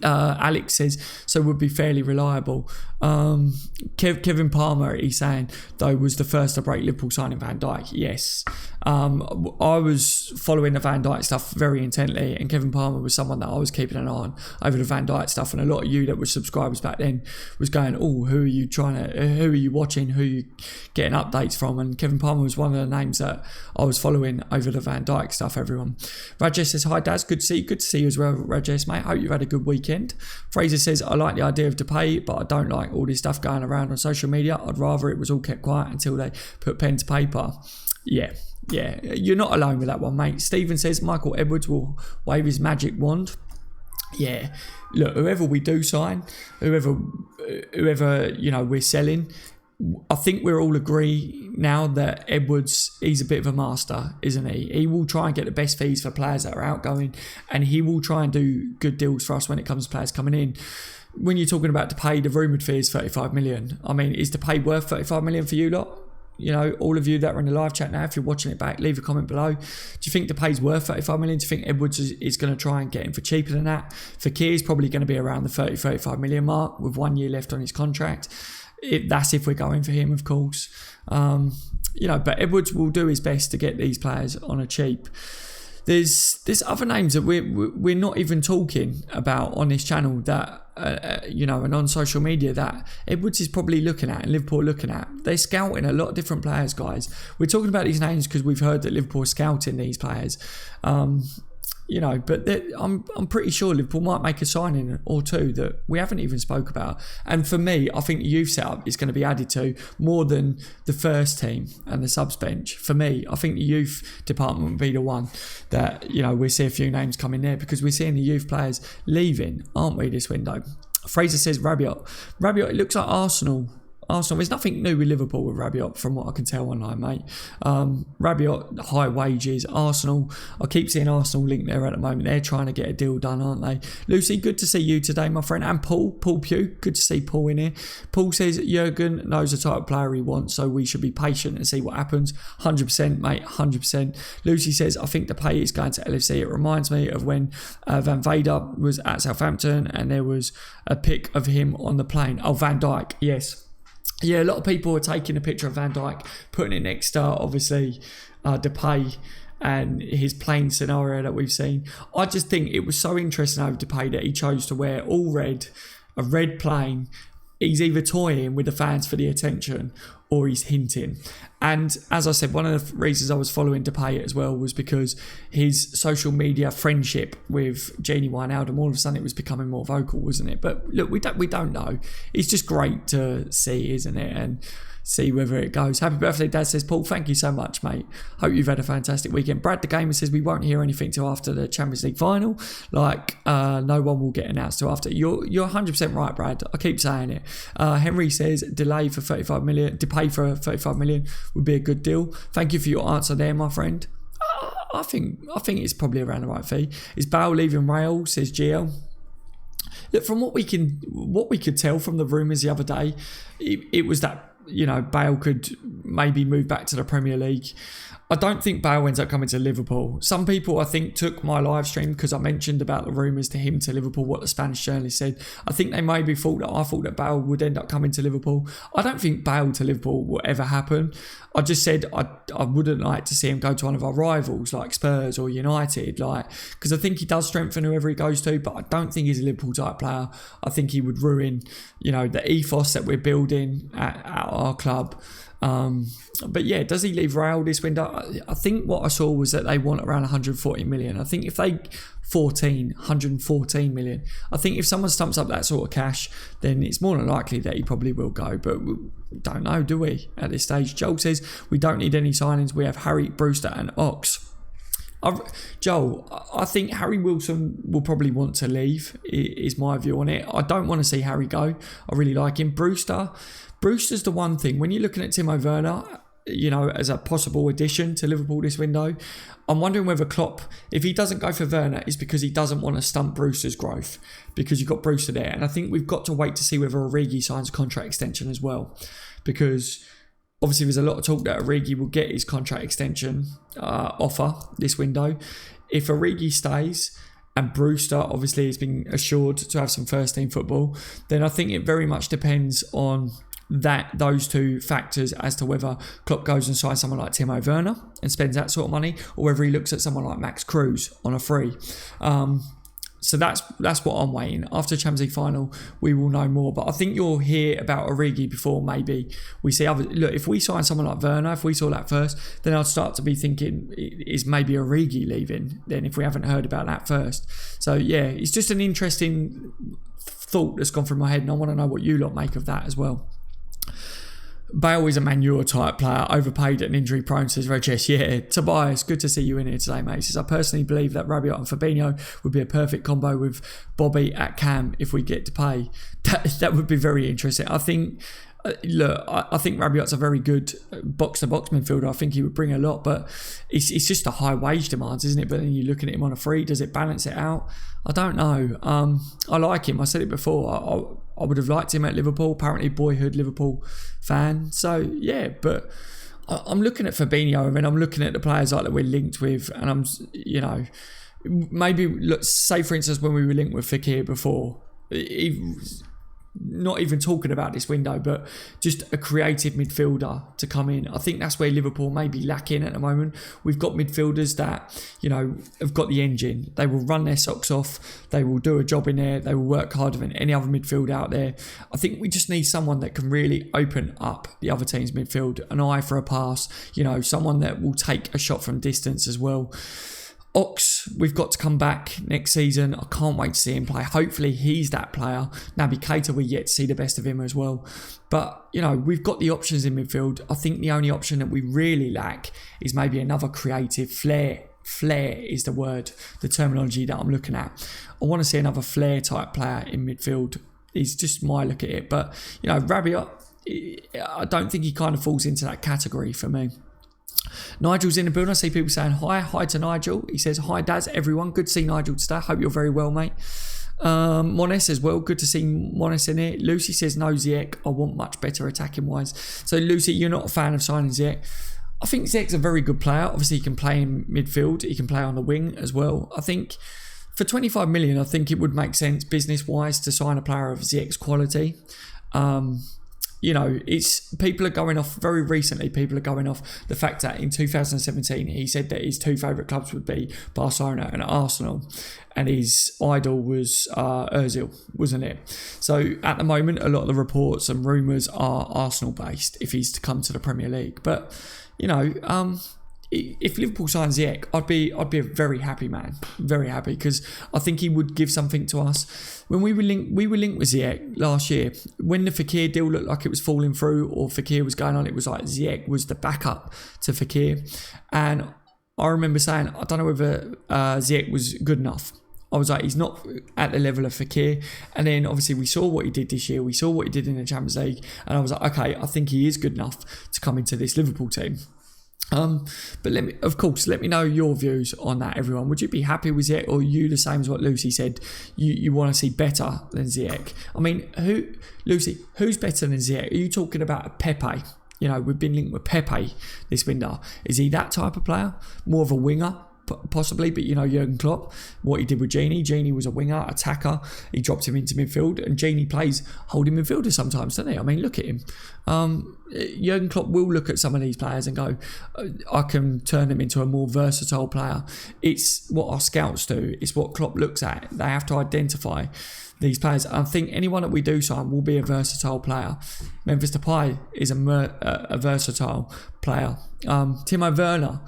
Alex says, so would be fairly reliable. Kevin Palmer, he's saying, though, was the first to break Liverpool signing Van Dijk. Yes. I was following the Van Dijk stuff very intently, and Kevin Palmer was someone that I was keeping an eye on over the Van Dijk stuff, and a lot of you that were subscribers back then was going, who are you watching, who are you getting updates from? And Kevin Palmer was one of the names that I was following over the Van Dijk stuff, everyone. Rajesh says, hi Daz, good to see you as well, Rajesh, mate. Hope you've had a good weekend. Fraser says, I like the idea of Depay, but I don't like all this stuff going around on social media. I'd rather it was all kept quiet until they put pen to paper. Yeah, you're not alone with that one, mate. Stephen says Michael Edwards will wave his magic wand. Yeah, look, whoever we do sign, whoever we're selling, I think we're all agree now that Edwards, he's a bit of a master, isn't he? He will try and get the best fees for players that are outgoing, and he will try and do good deals for us when it comes to players coming in. When you're talking about Depay, the rumoured fee is 35 million. I mean, is Depay worth 35 million for you lot? All of you that are in the live chat now, if you're watching it back, leave a comment below. Do you think Depay's worth 35 million? Do you think Edwards is going to try and get him for cheaper than that? Fekir is probably going to be around the 35 million mark with 1 year left on his contract. That's if we're going for him, of course. But Edwards will do his best to get these players on a cheap. There's other names that we're not even talking about on this channel that and on social media that Edwards is probably looking at and Liverpool are looking at. They're scouting a lot of different players, guys. We're talking about these names because we've heard that Liverpool are scouting these players. But I'm pretty sure Liverpool might make a signing or two that we haven't even spoke about. And for me, I think the youth setup is going to be added to more than the first team and the subs bench. For me, I think the youth department will be the one that, we'll see a few names come in there because we're seeing the youth players leaving, aren't we, this window? Fraser says Rabiot. It looks like Arsenal Arsenal, there's nothing new with Liverpool with Rabiot from what I can tell online, mate. Rabiot, high wages. Arsenal, I keep seeing Arsenal linked there at the moment. They're trying to get a deal done, aren't they? Lucy, good to see you today, my friend. And Paul Pugh, good to see Paul in here. Paul says Jurgen knows the type of player he wants, so we should be patient and see what happens. 100%, mate, 100%. Lucy says, I think Depay is going to LFC. It reminds me of when Van Vader was at Southampton and there was a pic of him on the plane. Oh, Van Dijk, yes. Yeah, a lot of people are taking a picture of Van Dijk, putting it next to, obviously, Depay and his plane scenario that we've seen. I just think it was so interesting over Depay that he chose to wear all red, a red plane. He's either toying with the fans for the attention or he's hinting. And as I said, one of the reasons I was following Depay as well was because his social media friendship with Gini Wijnaldum, all of a sudden it was becoming more vocal, wasn't it? But look, we don't know. It's just great to see, isn't it? And see whether it goes. Happy birthday, Dad, says Paul. Thank you so much, mate. Hope you've had a fantastic weekend. Brad the Gamer says we won't hear anything till after the Champions League final. No one will get announced till after. You're 100% right, Brad. I keep saying it. Henry says delay for 35 million, Depay for 35 million would be a good deal. Thank you for your answer there, my friend. I think it's probably around the right fee. Is Bale leaving Rail, says GL. Look, from what we could tell from the rumours the other day, it was that, you know, Bale could maybe move back to the Premier League. I don't think Bale ends up coming to Liverpool. Some people, I think, took my live stream because I mentioned about the rumours to him to Liverpool, what the Spanish journalist said. I think they maybe thought that Bale would end up coming to Liverpool. I don't think Bale to Liverpool will ever happen. I just said I wouldn't like to see him go to one of our rivals like Spurs or United, because I think he does strengthen whoever he goes to, but I don't think he's a Liverpool type player. I think he would ruin, the ethos that we're building at our club. But yeah, does he leave Real this window? I think what I saw was that they want around 140 million. I think if they 114 million. I think if someone stumps up that sort of cash, then it's more than likely that he probably will go. But we don't know, do we, at this stage? Joel says, we don't need any signings. We have Harry, Brewster and Ox. Joel, I think Harry Wilson will probably want to leave, is my view on it. I don't want to see Harry go. I really like him. Brewster's the one thing. When you're looking at Timo Werner, as a possible addition to Liverpool this window, I'm wondering whether Klopp, if he doesn't go for Werner, is because he doesn't want to stunt Brewster's growth, because you've got Brewster there. And I think we've got to wait to see whether Origi signs a contract extension as well, because obviously there's a lot of talk that Origi will get his contract extension offer this window. If Origi stays and Brewster obviously has been assured to have some first team football, then I think it very much depends on those two factors as to whether Klopp goes and signs someone like Timo Werner and spends that sort of money, or whether he looks at someone like Max Cruz on a free. So that's what I'm waiting. After the Champions League final, we will know more. But I think you'll hear about Origi before maybe we see other. Look, if we sign someone like Werner, if we saw that first, then I'd start to be thinking, is maybe Origi leaving? Then if we haven't heard about that first. So yeah, it's just an interesting thought that's gone through my head, and I want to know what you lot make of that as well. Bale is a manure type player, overpaid and injury prone, says Regis. Yeah, Tobias, good to see you in here today, mate. Says, I personally believe that Rabiot and Fabinho would be a perfect combo with Bobby at Cam if we get to pay. That would be very interesting. I think, I think Rabiot's a very good box-to-box midfielder. I think he would bring a lot, but it's just a high wage demands, isn't it? But then you're looking at him on a free. Does it balance it out? I don't know. I like him. I said it before. I would have liked him at Liverpool. Apparently, boyhood Liverpool fan. So, yeah, but I'm looking at Fabinho, and then I'm looking at the players like that we're linked with, and I'm, maybe, let's say, for instance, when we were linked with Fekir before, not even talking about this window, but just a creative midfielder to come in. I think that's where Liverpool may be lacking at the moment. We've got midfielders that, have got the engine. They will run their socks off. They will do a job in there. They will work harder than any other midfield out there. I think we just need someone that can really open up the other team's midfield, an eye for a pass, someone that will take a shot from distance as well. Ox, we've got to come back next season. I can't wait to see him play. Hopefully he's that player. Naby Keita, we yet to see the best of him as well. But, we've got the options in midfield. I think the only option that we really lack is maybe another creative flair. Flair is the word, the terminology that I'm looking at. I want to see another flair type player in midfield. It's just my look at it. But, Rabiot, I don't think he kind of falls into that category for me. Nigel's in the building. I see people saying hi to Nigel. He says, hi Daz, everyone. Good to see Nigel today. Hope you're very well, mate. Mones as well. Good to see Mones in here. Lucy says, no Ziyech. I want much better attacking wise. So Lucy, you're not a fan of signing Ziyech. I think Ziyech's a very good player. Obviously, he can play in midfield. He can play on the wing as well. I think for 25 million, I think it would make sense business-wise to sign a player of Ziyech's quality. People are going off very recently. People are going off the fact that in 2017 he said that his two favourite clubs would be Barcelona and Arsenal, and his idol was Özil, wasn't it? So at the moment, a lot of the reports and rumours are Arsenal based if he's to come to the Premier League. But if Liverpool signs Ziyech, I'd be a very happy man, very happy, because I think he would give something to us. When we were linked with Ziyech last year, when the Fekir deal looked like it was falling through or Fekir was going on, it was like Ziyech was the backup to Fekir, and I remember saying I don't know whether Ziyech was good enough. I was like, he's not at the level of Fekir. And then obviously we saw what he did this year. We saw what he did in the Champions League, and I was like, okay, I think he is good enough to come into this Liverpool team. But let me know your views on that, everyone. Would you be happy with Ziyech, or are you the same as what Lucy said? You want to see better than Ziyech? I mean, who's better than Ziyech? Are you talking about a Pepe? We've been linked with Pepe this window. Is he that type of player? More of a winger? Possibly, but Jurgen Klopp, what he did with Genie was a winger, attacker. He dropped him into midfield, and Genie plays holding midfielder sometimes, doesn't he? I mean, look at him. Jurgen Klopp will look at some of these players and go, I can turn them into a more versatile player. It's what our scouts do. It's what Klopp looks at. They have to identify these players. I think anyone that we do sign will be a versatile player. Memphis Depay is a versatile player. Timo Werner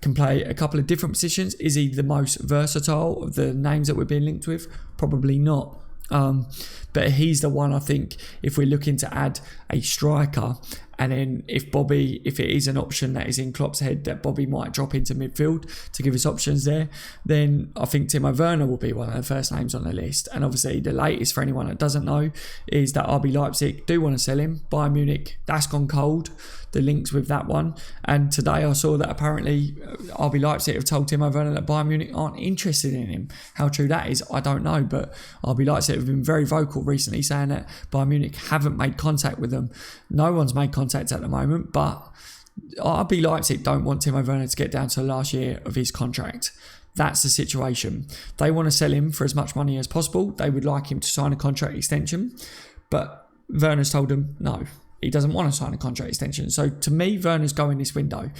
can play a couple of different positions. Is he the most versatile of the names that we're being linked with? Probably not. But he's the one, I think, if we're looking to add a striker, and then if it is an option that is in Klopp's head that Bobby might drop into midfield to give us options there, then I think Timo Werner will be one of the first names on the list. And obviously the latest, for anyone that doesn't know, is that RB Leipzig do want to sell him. Bayern Munich, that's gone cold, the links with that one. And today I saw that apparently RB Leipzig have told Timo Werner that Bayern Munich aren't interested in him. How true that is, I don't know, but RB Leipzig have been very vocal recently saying that Bayern Munich haven't made contact with them. No one's made contact at the moment, but RB Leipzig don't want Timo Werner to get down to the last year of his contract. That's the situation. They want to sell him for as much money as possible. They would like him to sign a contract extension, but Werner's told them no, he doesn't want to sign a contract extension. So to me, Werner's going this window.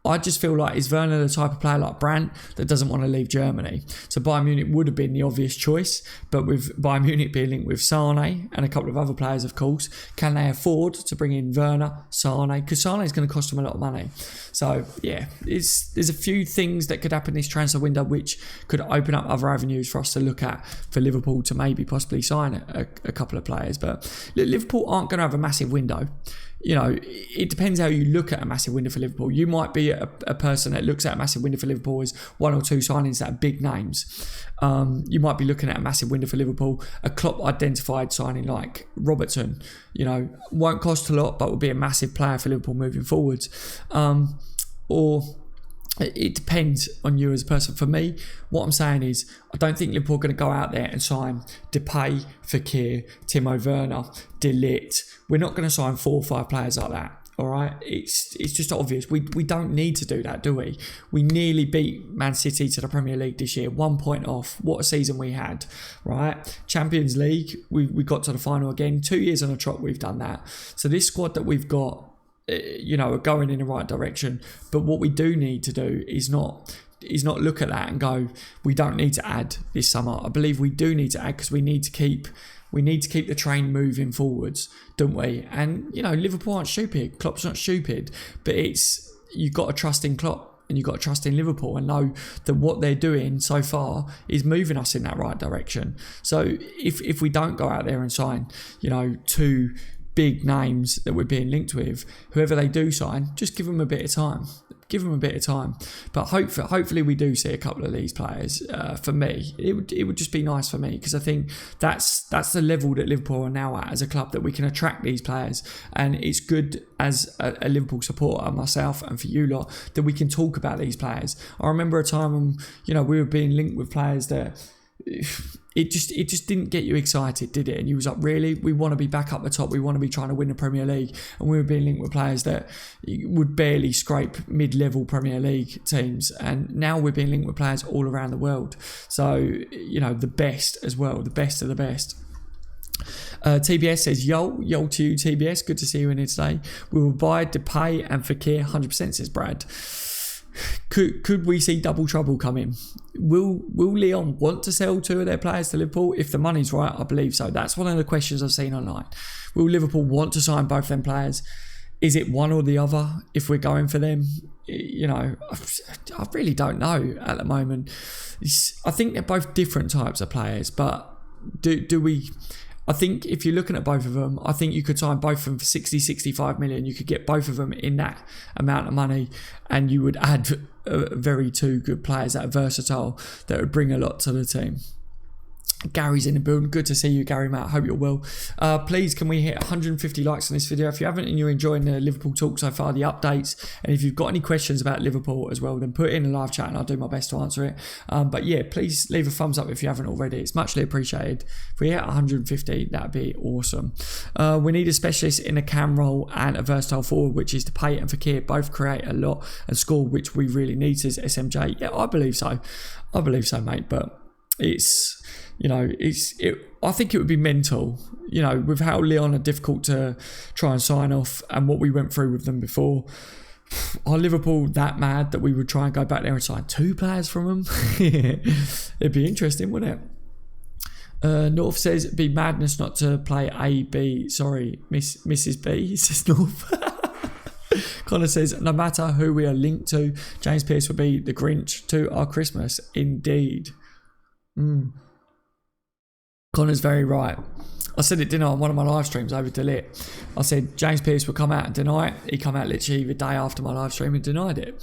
I just feel like, is Werner the type of player like Brandt that doesn't want to leave Germany? So Bayern Munich would have been the obvious choice, but with Bayern Munich being linked with Sane and a couple of other players, of course, can they afford to bring in Werner, Sane? Because Sane is going to cost them a lot of money. So yeah, there's a few things that could happen this transfer window which could open up other avenues for us to look at for Liverpool to maybe possibly sign a couple of players. But Liverpool aren't going to have a massive window. It depends how you look at a massive window for Liverpool. You might be a person that looks at a massive window for Liverpool as one or two signings that are big names. You might be looking at a massive window for Liverpool, a Klopp identified signing like Robertson, won't cost a lot but will be a massive player for Liverpool moving forwards. Or it depends on you as a person. For me, what I'm saying is I don't think Liverpool are going to go out there and sign Depay, Fekir, Timo Werner, De Ligt. We're not going to sign 4 or 5 players like that. All right, it's just obvious. We don't need to do that, do we? We nearly beat Man City to the Premier League this year, 1 point off. What a season we had, right? Champions League, we got to the final again. 2 years on a trot, we've done that. So this squad that we've got, are going in the right direction. But what we do need to do is not look at that and go, we don't need to add this summer. I believe we do need to add because we need to keep the train moving forwards, don't we? And Liverpool aren't stupid. Klopp's not stupid, but you've got to trust in Klopp and you've got to trust in Liverpool and know that what they're doing so far is moving us in that right direction. So if we don't go out there and sign, 2 big names that we're being linked with, whoever they do sign, just give them a bit of time. give them a bit of time. But hopefully we do see a couple of these players. For me, it would just be nice for me, because I think that's the level that Liverpool are now at as a club, that we can attract these players, and it's good as a Liverpool supporter, myself, and for you lot, that we can talk about these players. I remember a time when, you know, we were being linked with players that it just didn't get you excited, did it? And you was like, really? We want to be back up the top. We want to be trying to win the Premier League. And we were being linked with players that would barely scrape mid-level Premier League teams. And now we're being linked with players all around the world. So, you know, the best as well, the best of the best. TBS says, yo to you, TBS. Good to see you in here today. We will buy Depay and Fekir 100%, says Brad. Could we see double trouble coming? Will Leon want to sell 2 of their players to Liverpool? If the money's right, I believe so. That's one of the questions I've seen online. Will Liverpool want to sign both them players? Is it one or the other if we're going for them? You know, I really don't know at the moment. I think they're both different types of players, but do we... I think if you're looking at both of them, I think you could sign both of them for 60, 65 million. You could get both of them in that amount of money, and you would add very 2 good players that are versatile, that would bring a lot to the team. Gary's in the building. Good to see you, Gary, Matt. Hope you're well. Please, can we hit 150 likes on this video? If you haven't and you're enjoying the Liverpool talk so far, the updates, and if you've got any questions about Liverpool as well, then put it in the live chat and I'll do my best to answer it. But yeah, please leave a thumbs up if you haven't already. It's muchly appreciated. If we hit 150, that'd be awesome. We need a specialist in a cam role and a versatile forward, which is Depay and Fekir. Both create a lot and score, which we really need, says SMJ. Yeah, I believe so. I believe so, mate. But it's... You know, I think it would be mental, you know, with how Leon are difficult to try and sign off and what we went through with them before. Are Liverpool that mad that we would try and go back there and sign 2 players from them? It'd be interesting, wouldn't it? North says it'd be madness not to play A-B. Sorry, Mrs. B, he says North. Connor says, no matter who we are linked to, James Pearce will be the Grinch to our Christmas. Indeed. Connor's very right. I said it, didn't I, on one of my live streams over De LIgt. I said James Pearce will come out and deny it. He come out literally the day after my live stream and denied it.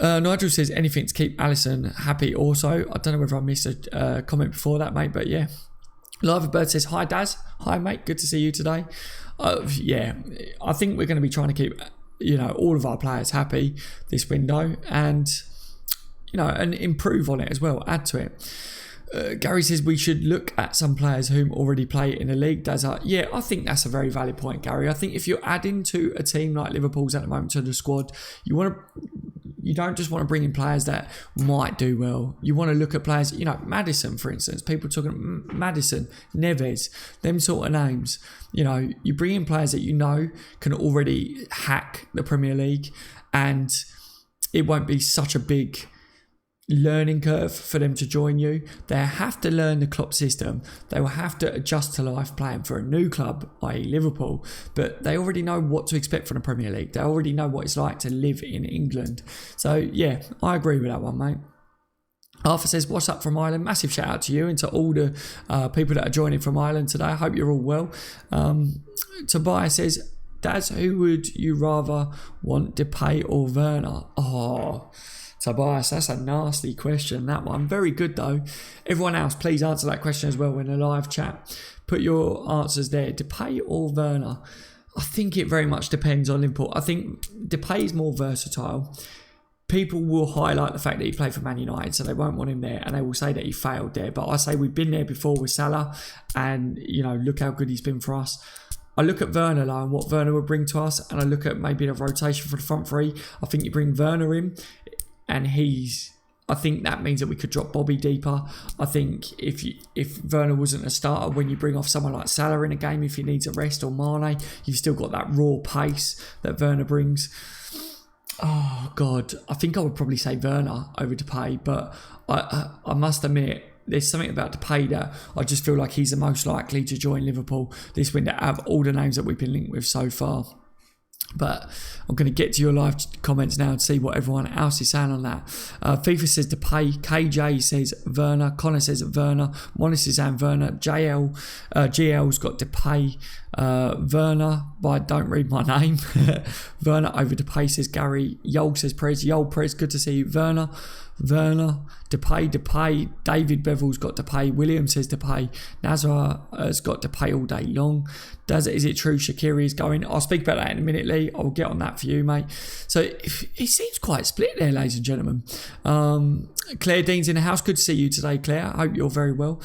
Nigel says anything to keep Alisson happy also. I don't know whether I missed a comment before that, mate, but yeah. Live Bird says, hi Daz. Hi mate, good to see you today. Yeah, I think we're going to be trying to keep, you know, all of our players happy this window, and, you know, and improve on it as well, add to it. Gary says we should look at some players whom already play in the league. Yeah, I think that's a very valid point, Gary. I think if you're adding to a team like Liverpool's at the moment to the squad, you don't just want to bring in players that might do well. You want to look at players, you know, Maddison, for instance. People talking Maddison, Neves, them sort of names. You know, you bring in players that you know can already hack the Premier League, and it won't be such a big learning curve for them to join you. They have to learn the Klopp system. They will have to adjust to life playing for a new club, i.e. Liverpool, but they already know what to expect from the Premier League. They already know what it's like to live in England. So yeah, I agree with that one, mate. Arthur says, what's up from Ireland? Massive shout out to you and to all the people that are joining from Ireland today. I hope you're all well. Tobias says, Daz, who would you rather want, Depay or Werner? Oh, Tobias, that's a nasty question, that one. Very good though. Everyone else, please answer that question as well in the live chat. Put your answers there. Depay or Werner? I think it very much depends on Liverpool. I think Depay is more versatile. People will highlight the fact that he played for Man United, so they won't want him there, and they will say that he failed there. But I say we've been there before with Salah, and, you know, look how good he's been for us. I look at Werner though, and what Werner would bring to us, and I look at maybe the rotation for the front three. I think you bring Werner in, and I think that means that we could drop Bobby deeper. I think if Werner wasn't a starter, when you bring off someone like Salah in a game, if he needs a rest, or Mane, you've still got that raw pace that Werner brings. Oh God, I think I would probably say Werner over Depay, but I must admit, there's something about Depay that I just feel like he's the most likely to join Liverpool this window out of all the names that we've been linked with so far. But I'm going to get to your live comments now and see what everyone else is saying on that. FIFA says Depay, KJ says Werner, Connor says Werner, Monis is saying Werner, GL's got Depay, Werner, by Don't Read My Name. Werner over Depay, says Gary. Yol says Prez. Yol Prez, good to see you. Werner, Depay. David Bevel's got Depay. William says Depay. Nazar has got Depay all day long. Is it true Shaqiri is going? I'll speak about that in a minute, Lee. I'll get on that for you, mate. So it seems quite split there, ladies and gentlemen. Claire Dean's in the house. Good to see you today, Claire. I hope you're very well.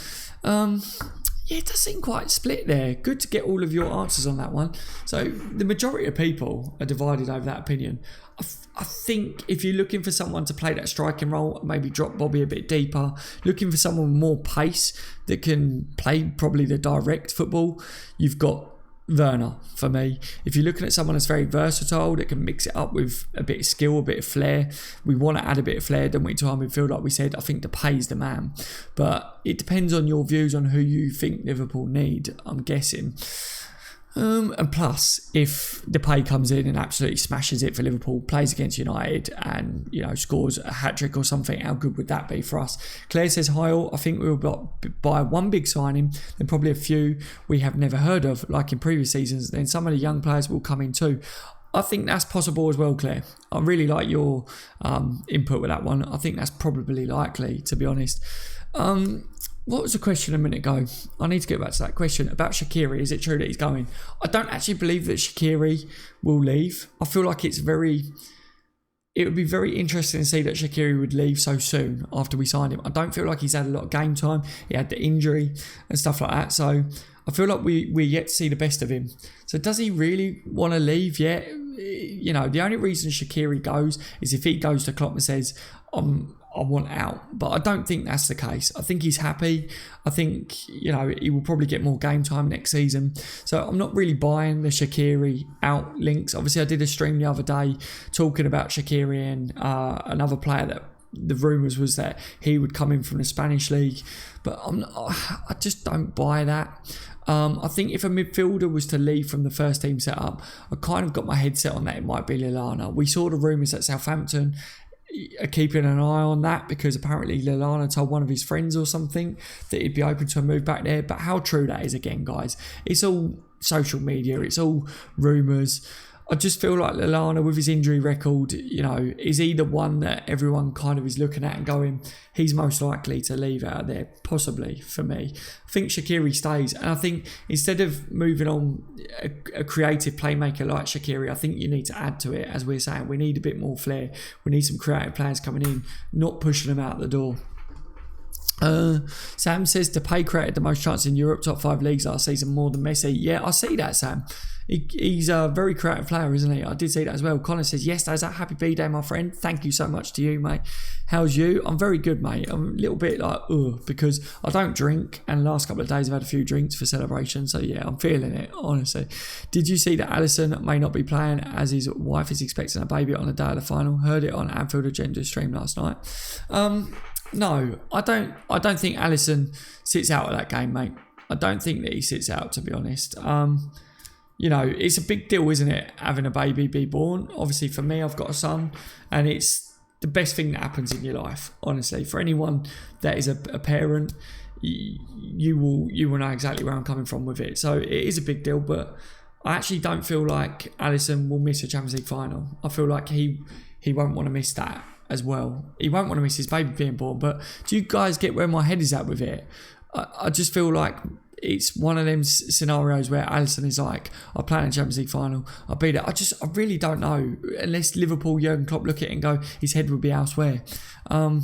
Yeah, it does seem quite split there. Good to get all of your answers on that one. So the majority of people are divided over that opinion. I think if you're looking for someone to play that striking role, maybe drop Bobby a bit deeper, looking for someone with more pace that can play probably the direct football, you've got Werner for me. If you're looking at someone that's very versatile, that can mix it up with a bit of skill, a bit of flair, we want to add a bit of flair, don't we, to our midfield, like we said. I think Depay's the man, but it depends on your views on who you think Liverpool need, I'm guessing. And plus, if Depay comes in and absolutely smashes it for Liverpool, plays against United and, scores a hat-trick or something, how good would that be for us? Claire says, hi all, I think we will buy one big signing, then probably a few we have never heard of, like in previous seasons, then some of the young players will come in too. I think that's possible as well, Claire. I really like your input with that one. I think that's probably likely, to be honest. What was the question a minute ago? I need to get back to that question about Shaqiri. Is it true that he's going? I don't actually believe that Shaqiri will leave. I feel like it would be very interesting to see that Shaqiri would leave so soon after we signed him. I don't feel like he's had a lot of game time. He had the injury and stuff like that. So I feel like we're yet to see the best of him. So does he really want to leave yet? The only reason Shaqiri goes is if he goes to Klopp and says, I want out. But I don't think that's the case. I think he's happy. I think, he will probably get more game time next season. So I'm not really buying the Shaqiri out links. Obviously, I did a stream the other day talking about Shaqiri and another player that the rumours was that he would come in from the Spanish league. But I just don't buy that. I think if a midfielder was to leave from the first team setup, I kind of got my head set on that it might be Leonor. We saw the rumours that Southampton are keeping an eye on that because apparently Leonor told one of his friends or something that he'd be open to a move back there. But how true that is, again, guys, it's all social media, it's all rumours. I just feel like Leonor, with his injury record, is he the one that everyone kind of is looking at and going, he's most likely to leave out of there, possibly, for me. I think Shaqiri stays, and I think instead of moving on a creative playmaker like Shaqiri, I think you need to add to it, as we're saying. We need a bit more flair. We need some creative players coming in, not pushing them out the door. Sam says Depay created the most chances in Europe, top 5 leagues last season, more than Messi. Yeah, I see that, Sam. He's a very creative player, isn't he? I did see that as well. Connor says, yes, that's a happy B-Day, my friend. Thank you so much to you, mate. How's you? I'm very good, mate. I'm a little bit like, because I don't drink, and the last couple of days I've had a few drinks for celebration, so yeah, I'm feeling it, honestly. Did you see that Alisson may not be playing as his wife is expecting a baby on the day of the final? Heard it on Anfield Agenda stream last night. No, I don't think Alisson sits out of that game, mate. I don't think that he sits out, to be honest. It's a big deal, isn't it, having a baby be born? Obviously, for me, I've got a son, and it's the best thing that happens in your life, honestly. For anyone that is a parent, you will know exactly where I'm coming from with it. So it is a big deal, but I actually don't feel like Alisson will miss a Champions League final. I feel like he won't want to miss that as well. He won't want to miss his baby being born. But do you guys get where my head is at with it? I just feel like it's one of them scenarios where Alisson is like, I play in the Champions League final, I'll beat it. I really don't know. Unless Liverpool, Jurgen Klopp look at it and go, his head would be elsewhere. I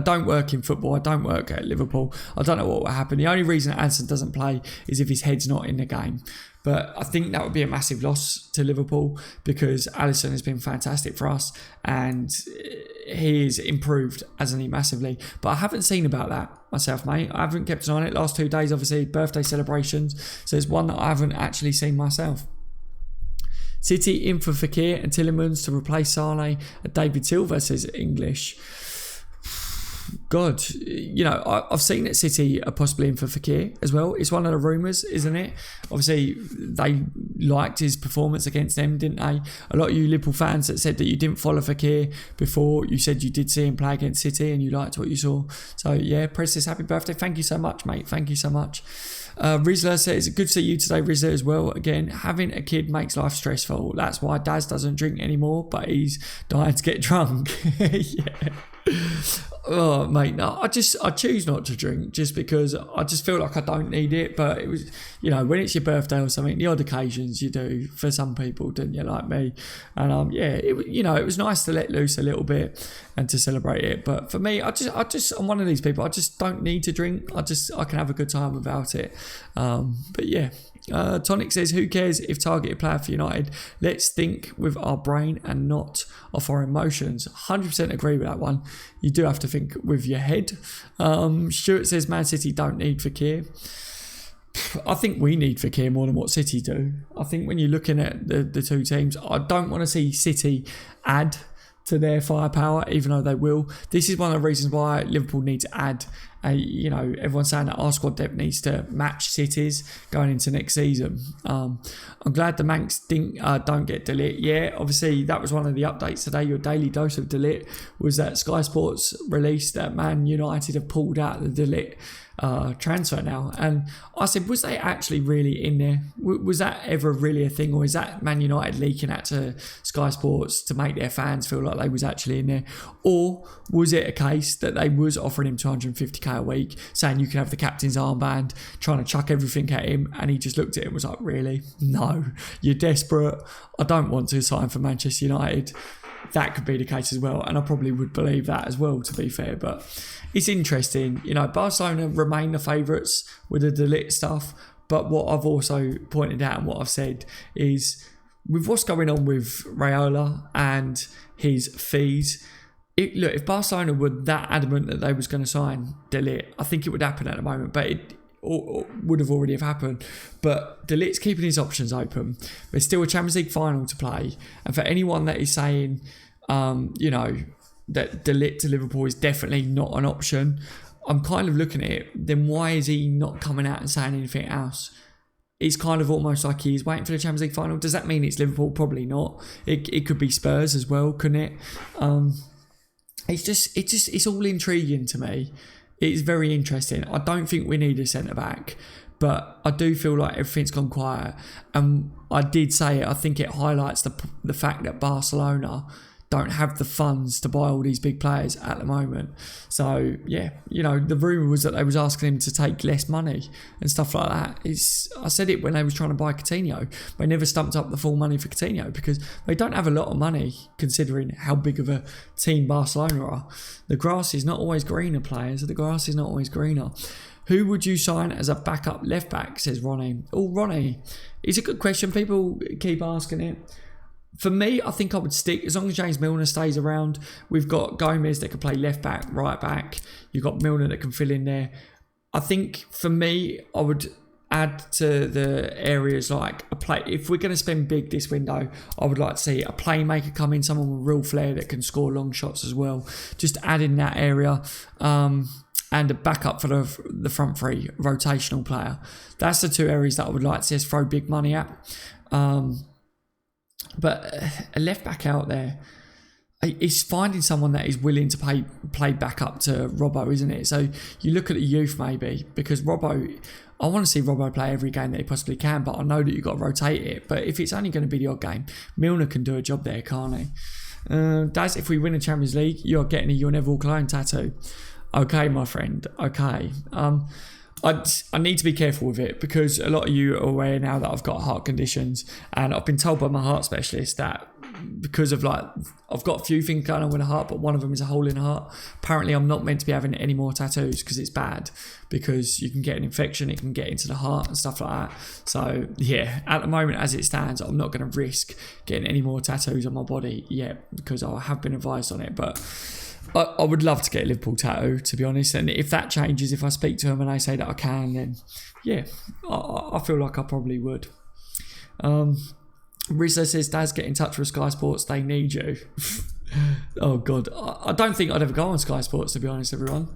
don't work in football. I don't work at Liverpool. I don't know what will happen. The only reason Alisson doesn't play is if his head's not in the game. But I think that would be a massive loss to Liverpool because Alisson has been fantastic for us and he's improved, hasn't he, massively. But I haven't seen about that myself, mate. I haven't kept an eye on it. Last 2 days, obviously, birthday celebrations. So there's one that I haven't actually seen myself. City in for Fekir and Tillemans to replace Sane. David Silva says English. God, I've seen that City are possibly in for Fekir as well. It's one of the rumours, isn't it? Obviously, they liked his performance against them, didn't they? A lot of you Liverpool fans that said that you didn't follow Fekir before, you said you did see him play against City and you liked what you saw. So, yeah, Princess, happy birthday. Thank you so much, mate. Thank you so much. Rizla says, good to see you today, Rizla, as well. Again, having a kid makes life stressful. That's why Daz doesn't drink anymore, but he's dying to get drunk. Yeah. Oh, mate, no, I choose not to drink just because I just feel like I don't need it. But it was, when it's your birthday or something, the odd occasions you do for some people, don't you, like me? And it was nice to let loose a little bit and to celebrate it. But for me, I'm one of these people. I just don't need to drink. I can have a good time without it. But yeah. Tonic says, who cares if targeted player for United? Let's think with our brain and not off our emotions. 100% agree with that one. You do have to think with your head. Stuart says, Man City don't need Fekir. I think we need Fekir more than what City do. I think when you're looking at the two teams, I don't want to see City add to their firepower, even though they will. This is one of the reasons why Liverpool need to add. Everyone's saying that our squad depth needs to match City's going into next season. I'm glad the Manx don't get De Ligt. Yeah, obviously that was one of the updates today. Your daily dose of De Ligt was that Sky Sports released that Man United have pulled out the De Ligt transfer now, and I said, was they actually really in there? Was that ever really a thing, or is that Man United leaking out to Sky Sports to make their fans feel like they was actually in there, or was it a case that they was offering him 250k a week, saying you can have the captain's armband, trying to chuck everything at him, and he just looked at it and was like, really? No, you're desperate. I don't want to sign for Manchester United. That could be the case as well, and I probably would believe that as well, to be fair. But it's interesting, Barcelona remain the favourites with the De Ligt stuff, but what I've also pointed out and what I've said is, with what's going on with Raiola and his fees, if Barcelona were that adamant that they was going to sign De Ligt, I think it would happen at the moment, but it would have already have happened. But De Ligt's keeping his options open. There's still a Champions League final to play, and for anyone that is saying, that De Ligt to Liverpool is definitely not an option, I'm kind of looking at it, then why is he not coming out and saying anything else? It's kind of almost like he's waiting for the Champions League final. Does that mean it's Liverpool? Probably not. It could be Spurs as well, couldn't it? It's all intriguing to me. It's very interesting. I don't think we need a centre-back, but I do feel like everything's gone quiet. And I did say it, I think it highlights the fact that Barcelona don't have the funds to buy all these big players at the moment. So, yeah, the rumour was that they was asking him to take less money and stuff like that. I said it when they was trying to buy Coutinho. They never stumped up the full money for Coutinho because they don't have a lot of money considering how big of a team Barcelona are. The grass is not always greener, players. The grass is not always greener. Who would you sign as a backup left back, says Ronnie. Oh, Ronnie, it's a good question. People keep asking it. For me, I think I would stick, as long as James Milner stays around. We've got Gomez that can play left back, right back. You've got Milner that can fill in there. I think for me, I would add to the areas like if we're going to spend big this window, I would like to see a playmaker come in, someone with real flair that can score long shots as well. Just add in that area. And a backup for the front three, rotational player. That's the two areas that I would like to see us throw big money at. But a left back out there is finding someone that is willing to play back up to Robbo, isn't it? So you look at the youth maybe, because Robbo, I want to see Robbo play every game that he possibly can, but I know that you've got to rotate it. But if it's only going to be the odd game, Milner can do a job there, can't he? Daz, if we win the Champions League, you're getting a YNWA Klein tattoo. Okay, my friend. Okay. I need to be careful with it because a lot of you are aware now that I've got heart conditions, and I've been told by my heart specialist that because of I've got a few things going on with the heart, but one of them is a hole in the heart. Apparently I'm not meant to be having any more tattoos because it's bad, because you can get an infection, it can get into the heart and stuff like that. So yeah, at the moment as it stands, I'm not going to risk getting any more tattoos on my body yet because I have been advised on it, but I would love to get a Liverpool tattoo, to be honest. And if that changes, if I speak to them and they say that I can, then yeah, I feel like I probably would. Rizzo says, Daz, get in touch with Sky Sports. They need you. Oh God, I don't think I'd ever go on Sky Sports, to be honest, everyone.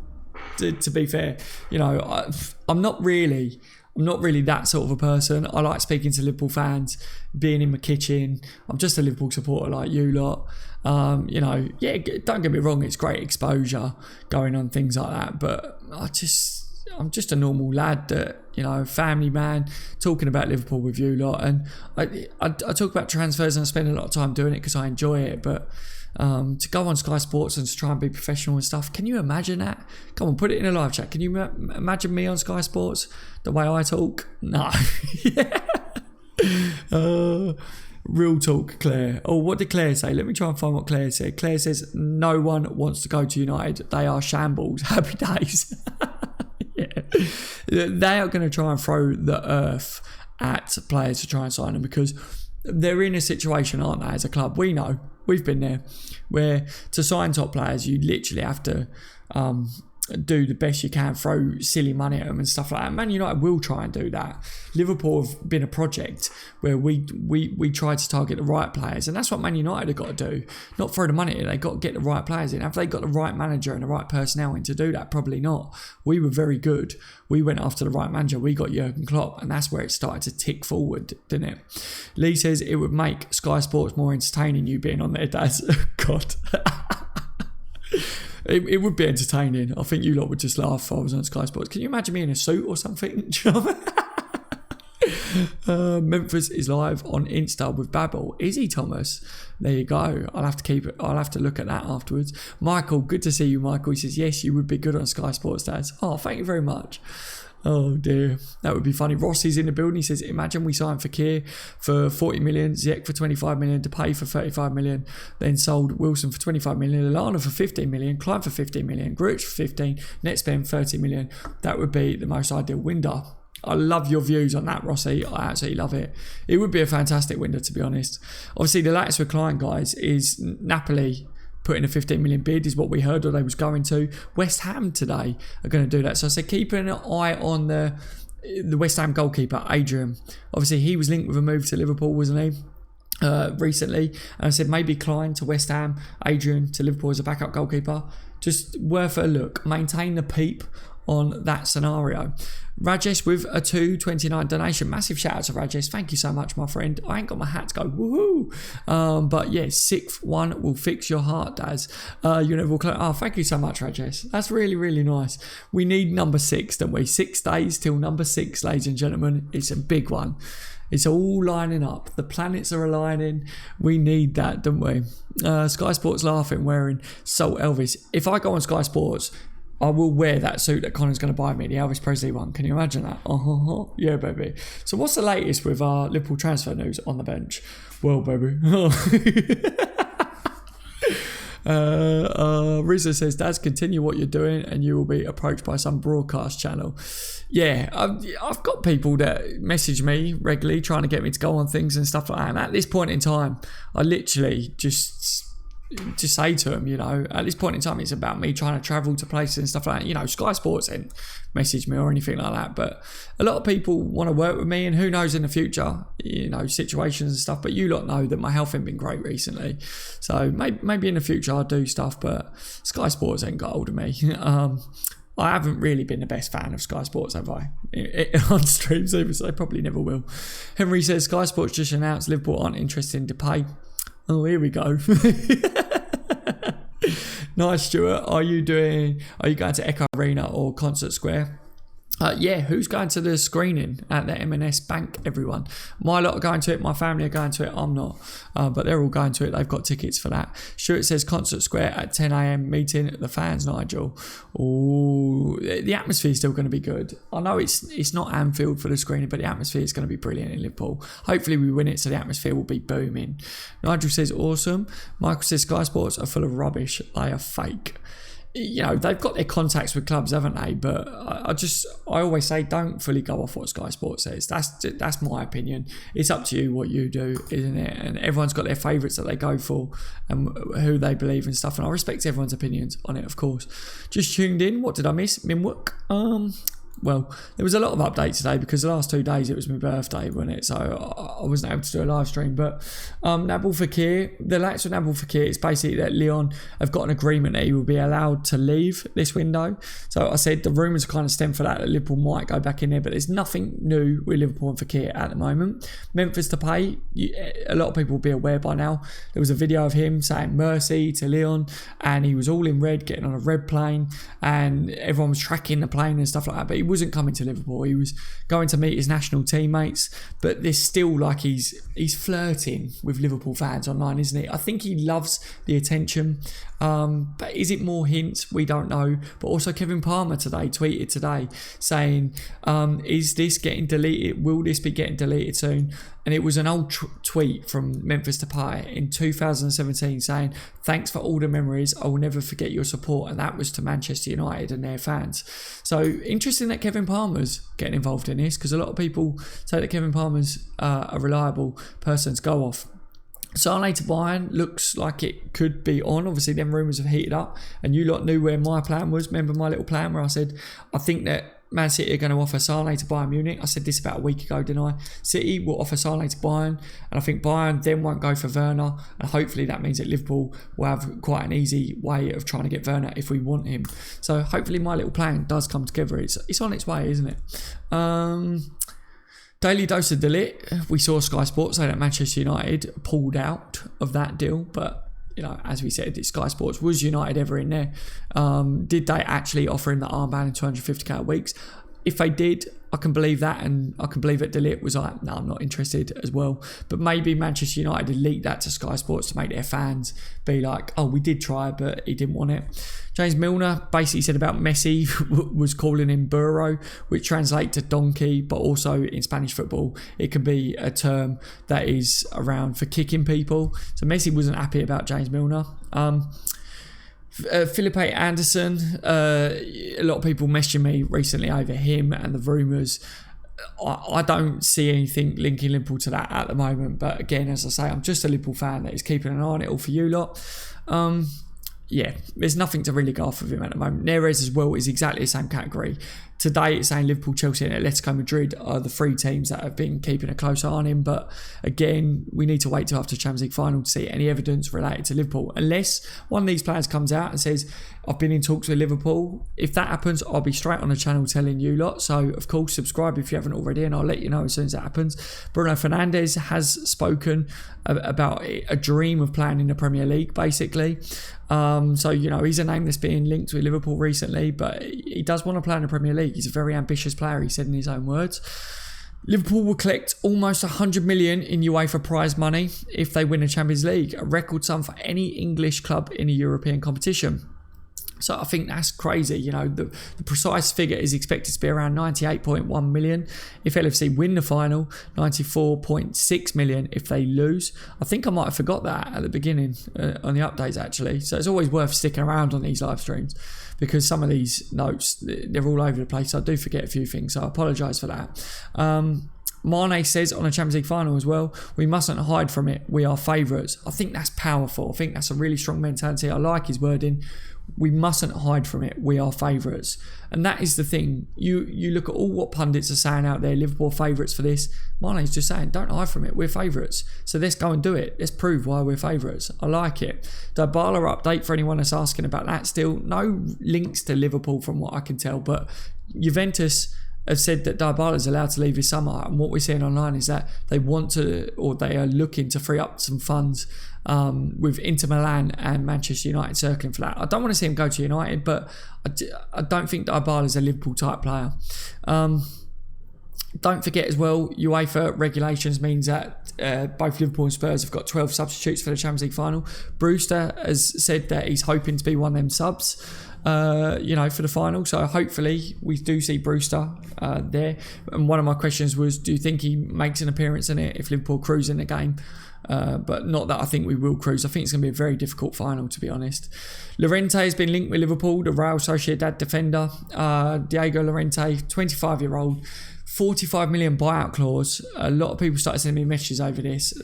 To be fair, you know, I'm not really that sort of a person. I like speaking to Liverpool fans, being in my kitchen. I'm just a Liverpool supporter like you lot. You know, yeah, don't get me wrong, it's great exposure going on things like that, but I'm just a normal lad that, you know, family man, talking about Liverpool with you lot. And I talk about transfers and I spend a lot of time doing it because I enjoy it, but to go on Sky Sports and to try and be professional and stuff, can you imagine that? Come on, put it in a live chat. Can you imagine me on Sky Sports, the way I talk? No. Real talk, Claire. Oh, what did Claire say? Let me try and find what Claire said. Claire says, no one wants to go to United. They are shambles. Happy days. Yeah. They are going to try and throw the earth at players to try and sign them because they're in a situation, aren't they, as a club? We know. We've been there, where to sign top players, you literally have to do the best you can, throw silly money at them and stuff like that. Man United will try and do that. Liverpool have been a project where we try to target the right players, and that's what Man United have got to do. Not throw the money in, they've got to get the right players in. Have they got the right manager and the right personnel in to do that? Probably not. We were very good. We went after the right manager. We got Jurgen Klopp, and that's where it started to tick forward, didn't it? Lee says it would make Sky Sports more entertaining, you being on there, Dad. God. It would be entertaining. I think you lot would just laugh if I was on Sky Sports. Can you imagine me in a suit or something? Do you know what I mean? Memphis is live on Insta with Babel. Is he, Thomas? There you go. I'll have to keep it. I'll have to look at that afterwards. Michael, good to see you, Michael. He says, yes, you would be good on Sky Sports, Dad. Oh, thank you very much. Oh dear, that would be funny. Rossi's in the building. He says, imagine we signed Fekir for 40 million, Ziyech for 25 million, Depay for 35 million, then sold Wilson for 25 million, Leonor for 15 million, Clyne for 15 million, Gruch for 15, net spend 30 million. That would be the most ideal window. I love your views on that, Rossi. I absolutely love it. It would be a fantastic window, to be honest. Obviously, the latest with Clyne, guys, is Napoli putting a 15 million bid is what we heard, or they was going to. West Ham today are going to do that. So I said, keep an eye on the West Ham goalkeeper, Adrian. Obviously, he was linked with a move to Liverpool, wasn't he, recently? And I said, maybe Clyne to West Ham, Adrian to Liverpool as a backup goalkeeper. Just worth a look. Maintain the peep on that scenario. Rajesh with a 2.29 donation. Massive shout out to Rajesh. Thank you so much, my friend. I ain't got my hat to go. Woohoo! But yeah, sixth one will fix your heart, Daz. YNWA. Oh, thank you so much, Rajesh. That's really, really nice. We need number 6, don't we? 6 days till number 6, ladies and gentlemen. It's a big one. It's all lining up. The planets are aligning. We need that, don't we? Sky Sports laughing, wearing Salt Elvis. If I go on Sky Sports, I will wear that suit that Connor's going to buy me, the Elvis Presley one. Can you imagine that? Yeah, baby. So what's the latest with our Liverpool transfer news on the bench? Well, baby. Rizza says, Daz, continue what you're doing and you will be approached by some broadcast channel. Yeah, I've got people that message me regularly trying to get me to go on things and stuff like that. And at this point in time, I literally just say to them, you know, at this point in time, it's about me trying to travel to places and stuff like that. You know, Sky Sports ain't message me or anything like that, but a lot of people want to work with me, and who knows in the future, you know, situations and stuff. But you lot know that my health ain't been great recently, so maybe in the future I'll do stuff, but Sky Sports ain't got hold of me. I haven't really been the best fan of Sky Sports, have I? On streams, so I probably never will. Henry says, Sky Sports just announced Liverpool aren't interested in Depay. Oh, here we go. Nice, Stuart. Are you going to Echo Arena or Concert Square? Yeah, who's going to the screening at the M&S Bank, everyone? My lot are going to it, my family are going to it, I'm not. But they're all going to it, they've got tickets for that. Stuart says Concert Square at 10 a.m, meeting the fans, Nigel. Oh, the atmosphere is still going to be good. I know it's not Anfield for the screening, but the atmosphere is going to be brilliant in Liverpool. Hopefully we win it, so the atmosphere will be booming. Nigel says awesome. Michael says Sky Sports are full of rubbish, they are fake. You know, they've got their contacts with clubs, haven't they? But I always say, don't fully go off what Sky Sports says. That's my opinion. It's up to you what you do, isn't it? And everyone's got their favourites that they go for and who they believe and stuff. And I respect everyone's opinions on it, of course. Just tuned in. What did I miss? Minwook. well, there was a lot of updates today because the last 2 days it was my birthday, wasn't it? So I wasn't able to do a live stream. But Nabil Fekir, the latest with Nabil Fekir is basically that Leon have got an agreement that he will be allowed to leave this window. So I said the rumours kind of stem for that Liverpool might go back in there, but there's nothing new with Liverpool and Fekir at the moment. Memphis Depay, a lot of people will be aware by now. There was a video of him saying mercy to Leon, and he was all in red, getting on a red plane, and everyone was tracking the plane and stuff like that. But he wasn't coming to Liverpool. He was going to meet his national teammates. But there's still like he's flirting with Liverpool fans online, isn't he? I think he loves the attention. But is it more hints? We don't know. But also Kevin Palmer today tweeted today saying, is this getting deleted? Will this be getting deleted soon? And it was an old tweet from Memphis Depay in 2017 saying, thanks for all the memories. I will never forget your support. And that was to Manchester United and their fans. So interesting that Kevin Palmer's getting involved in this, because a lot of people say that Kevin Palmer's a reliable person to go off. Sane to Bayern looks like it could be on. Obviously, them rumours have heated up, and you lot knew where my plan was. Remember my little plan where I said, I think that Man City are going to offer Sane to Bayern Munich. I said this about a week ago, didn't I? City will offer Sane to Bayern, and I think Bayern then won't go for Werner, and hopefully that means that Liverpool will have quite an easy way of trying to get Werner if we want him. So hopefully my little plan does come together. It's on its way, isn't it? Daily dose of De Ligt. We saw Sky Sports say that Manchester United pulled out of that deal, but you know, as we said, Sky Sports, was United ever in there? Did they actually offer him the armband and 250k a week? If they did, I can believe that, and I can believe that De Ligt was like, no, I'm not interested as well. But maybe Manchester United leaked that to Sky Sports to make their fans be like, oh, we did try, but he didn't want it. James Milner basically said about Messi was calling him burro, which translates to donkey, but also in Spanish football, it can be a term that is around for kicking people. So Messi wasn't happy about James Milner. Felipe Anderson, a lot of people messaging me recently over him and the rumours. I don't see anything linking Liverpool to that at the moment, but again, as I say, I'm just a Liverpool fan that is keeping an eye on it all for you lot. Yeah, there's nothing to really go off of him at the moment. Neres as well is exactly the same category. Today it's saying Liverpool, Chelsea and Atletico Madrid are the 3 teams that have been keeping a close eye on him. But again, we need to wait till after Champions League final to see any evidence related to Liverpool. Unless one of these players comes out and says, I've been in talks with Liverpool. If that happens, I'll be straight on the channel telling you lot. So, of course, subscribe if you haven't already, and I'll let you know as soon as that happens. Bruno Fernandes has spoken about a dream of playing in the Premier League, basically. So, you know, he's a name that's been linked with Liverpool recently, but he does want to play in the Premier League. He's a very ambitious player, he said in his own words. Liverpool will collect almost 100 million in UEFA prize money if they win the Champions League, a record sum for any English club in a European competition. So I think that's crazy. You know, the precise figure is expected to be around 98.1 million if LFC win the final, 94.6 million if they lose. I think I might have forgot that at the beginning on the updates actually. So it's always worth sticking around on these live streams because some of these notes, they're all over the place. I do forget a few things, so I apologise for that. Mane says on a Champions League final as well, we mustn't hide from it. We are favourites. I think that's powerful. I think that's a really strong mentality. I like his wording. We mustn't hide from it. We are favourites. And that is the thing. You look at all what pundits are saying out there, Liverpool favourites for this. Mane's just saying, don't hide from it. We're favourites. So let's go and do it. Let's prove why we're favourites. I like it. Dybala update for anyone that's asking about that still. No links to Liverpool from what I can tell. But Juventus have said that Dybala is allowed to leave this summer, and what we're seeing online is that they want to, or they are looking to free up some funds with Inter Milan and Manchester United circling for that. I don't want to see him go to United, but I don't think Dybala is a Liverpool type player. Don't forget as well, UEFA regulations means that both Liverpool and Spurs have got 12 substitutes for the Champions League final. Brewster has said that he's hoping to be one of them subs, for the final. So hopefully we do see Brewster there. And one of my questions was, do you think he makes an appearance in it if Liverpool cruise in the game? But not that I think we will cruise. I think it's going to be a very difficult final, to be honest. Llorente has been linked with Liverpool, the Real Sociedad defender. Diego Llorente, 25-year-old, 45 million buyout clause. A lot of people started sending me messages over this.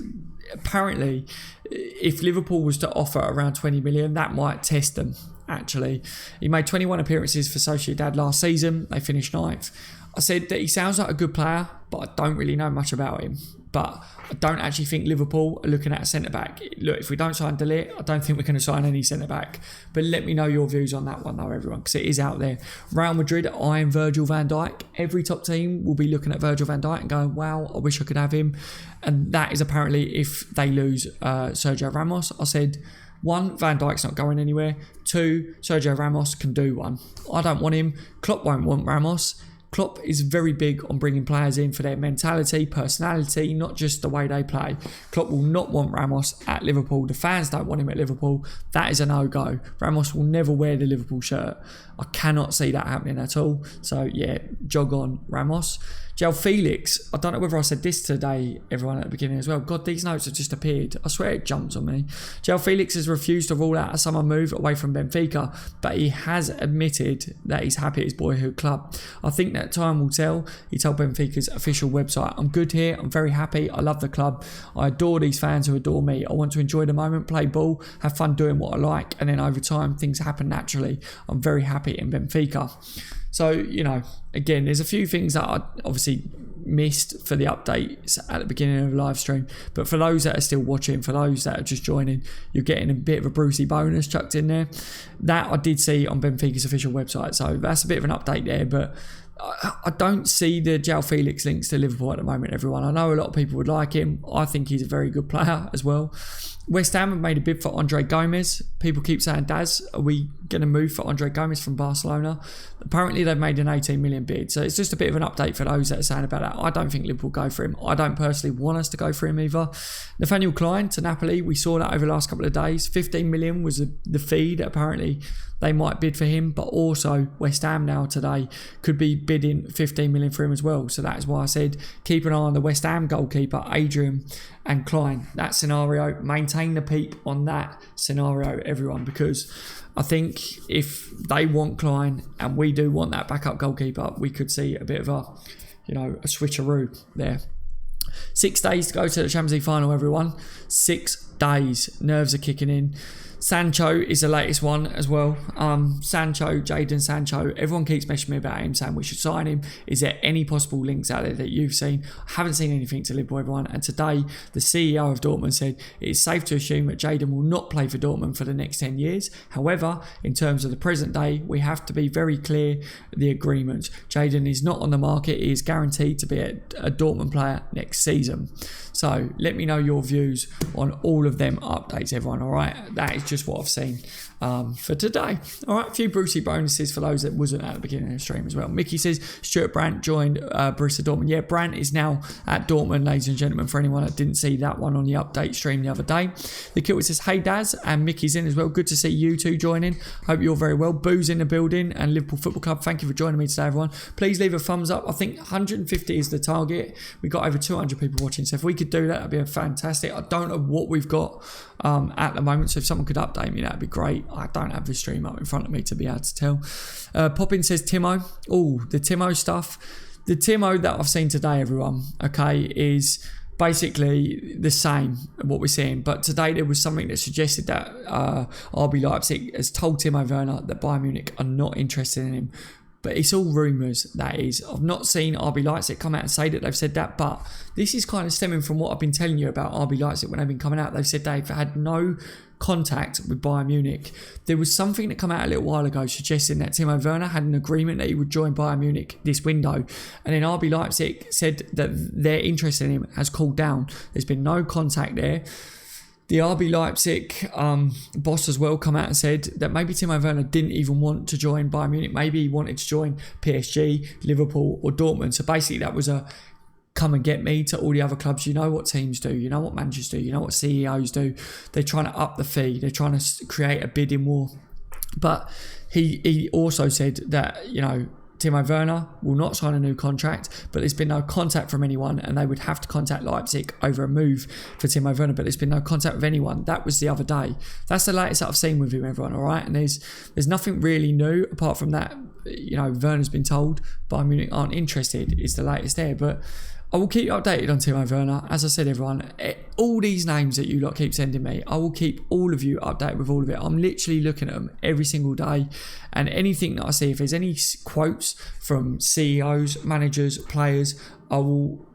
Apparently, if Liverpool was to offer around 20 million, that might test them. actually. He made 21 appearances for Sociedad last season. They finished 9th. I said that he sounds like a good player, but I don't really know much about him. But I don't actually think Liverpool are looking at a centre-back. Look, if we don't sign De Ligt, I don't think we're going to sign any centre-back. But let me know your views on that one, though, everyone, because it is out there. Real Madrid eyeing Virgil van Dijk. Every top team will be looking at Virgil van Dijk and going, wow, I wish I could have him. And that is apparently if they lose Sergio Ramos. I said, 1, Van Dijk's not going anywhere. 2, Sergio Ramos can do one. I don't want him. Klopp won't want Ramos. Klopp is very big on bringing players in for their mentality, personality, not just the way they play. Klopp will not want Ramos at Liverpool. The fans don't want him at Liverpool. That is a no-go. Ramos will never wear the Liverpool shirt. I cannot see that happening at all. So, yeah, jog on, Ramos. João Felix, I don't know whether I said this today, everyone, at the beginning as well. God, these notes have just appeared. I swear it jumps on me. João Felix has refused to rule out a summer move away from Benfica, but he has admitted that he's happy at his boyhood club. I think that time will tell. He told Benfica's official website, I'm good here, I'm very happy, I love the club. I adore these fans who adore me. I want to enjoy the moment, play ball, have fun doing what I like, and then over time, things happen naturally. I'm very happy in Benfica. So, you know, again, there's a few things that I obviously missed for the updates at the beginning of the live stream. But for those that are still watching, for those that are just joining, you're getting a bit of a Brucey bonus chucked in there. That I did see on Benfica's official website. So that's a bit of an update there. But I don't see the João Felix links to Liverpool at the moment, everyone. I know a lot of people would like him. I think he's a very good player as well. West Ham have made a bid for Andre Gomes. People keep saying, Daz, are we going to move for Andre Gomes from Barcelona? Apparently, they've made an 18 million bid. So it's just a bit of an update for those that are saying about that. I don't think Liverpool go for him. I don't personally want us to go for him either. Nathaniel Klein to Napoli. We saw that over the last couple of days. 15 million was the fee that apparently they might bid for him. But also, West Ham now today could be bidding 15 million for him as well. So that is why I said keep an eye on the West Ham goalkeeper, Adrian and Klein. That scenario, maintain the peep on that scenario, everyone, because I think if they want Klein and we do want that backup goalkeeper, we could see a bit of a switcheroo there. 6 days to go to the Champions League final, everyone. 6 days. Nerves are kicking in. Sancho is the latest one as well. Jadon Sancho. Everyone keeps messaging me about him, saying we should sign him. Is there any possible links out there that you've seen? I haven't seen anything to Liverpool, everyone. And today, the CEO of Dortmund said it is safe to assume that Jadon will not play for Dortmund for the next 10 years. However, in terms of the present day, we have to be very clear the agreement. Jadon is not on the market. He is guaranteed to be a Dortmund player next season. So let me know your views on all of them updates, everyone. All right, that is just what I've seen for today. All right, a few Brucey bonuses for those that wasn't at the beginning of the stream as well. Mickey says Stuart Brandt joined Borussia Dortmund. Yeah, Brandt is now at Dortmund, ladies and gentlemen, for anyone that didn't see that one on the update stream the other day. The Kilter says, hey Daz, and Mickey's in as well. Good to see you two joining. Hope you're very well. Boo's in the building, and Liverpool Football Club, thank you for joining me today, everyone. Please leave a thumbs up. I think 150 is the target. We got over 200 people watching, so if we could do that, that'd be fantastic. I don't know what we've got at the moment, so if someone could update me, that'd be great. I don't have the stream up in front of me to be able to tell. Poppin says Timo. Oh, the Timo stuff. The Timo that I've seen today, everyone, okay, is basically the same what we're seeing, but today there was something that suggested that RB Leipzig has told Timo Werner that Bayern Munich are not interested in him. But it's all rumours, that is. I've not seen RB Leipzig come out and say that they've said that, but this is kind of stemming from what I've been telling you about RB Leipzig when they've been coming out. They've said they've had no contact with Bayern Munich. There was something that came out a little while ago suggesting that Timo Werner had an agreement that he would join Bayern Munich this window, and then RB Leipzig said that their interest in him has cooled down. There's been no contact there. The RB Leipzig boss as well come out and said that maybe Timo Werner didn't even want to join Bayern Munich. Maybe he wanted to join PSG, Liverpool or Dortmund. So basically that was a come and get me to all the other clubs. You know what teams do. You know what managers do. You know what CEOs do. They're trying to up the fee. They're trying to create a bidding war. But he also said that, you know, Timo Werner will not sign a new contract, but there's been no contact from anyone, and they would have to contact Leipzig over a move for Timo Werner, but there's been no contact with anyone. That was the other day. That's the latest that I've seen with him, everyone, all right? And there's nothing really new apart from that, you know, Werner's been told Bayern Munich aren't interested, is the latest there, but I will keep you updated on Timo Werner. As I said, everyone, all these names that you lot keep sending me, I will keep all of you updated with all of it. I'm literally looking at them every single day, and anything that I see, if there's any quotes from CEOs, managers, players, I will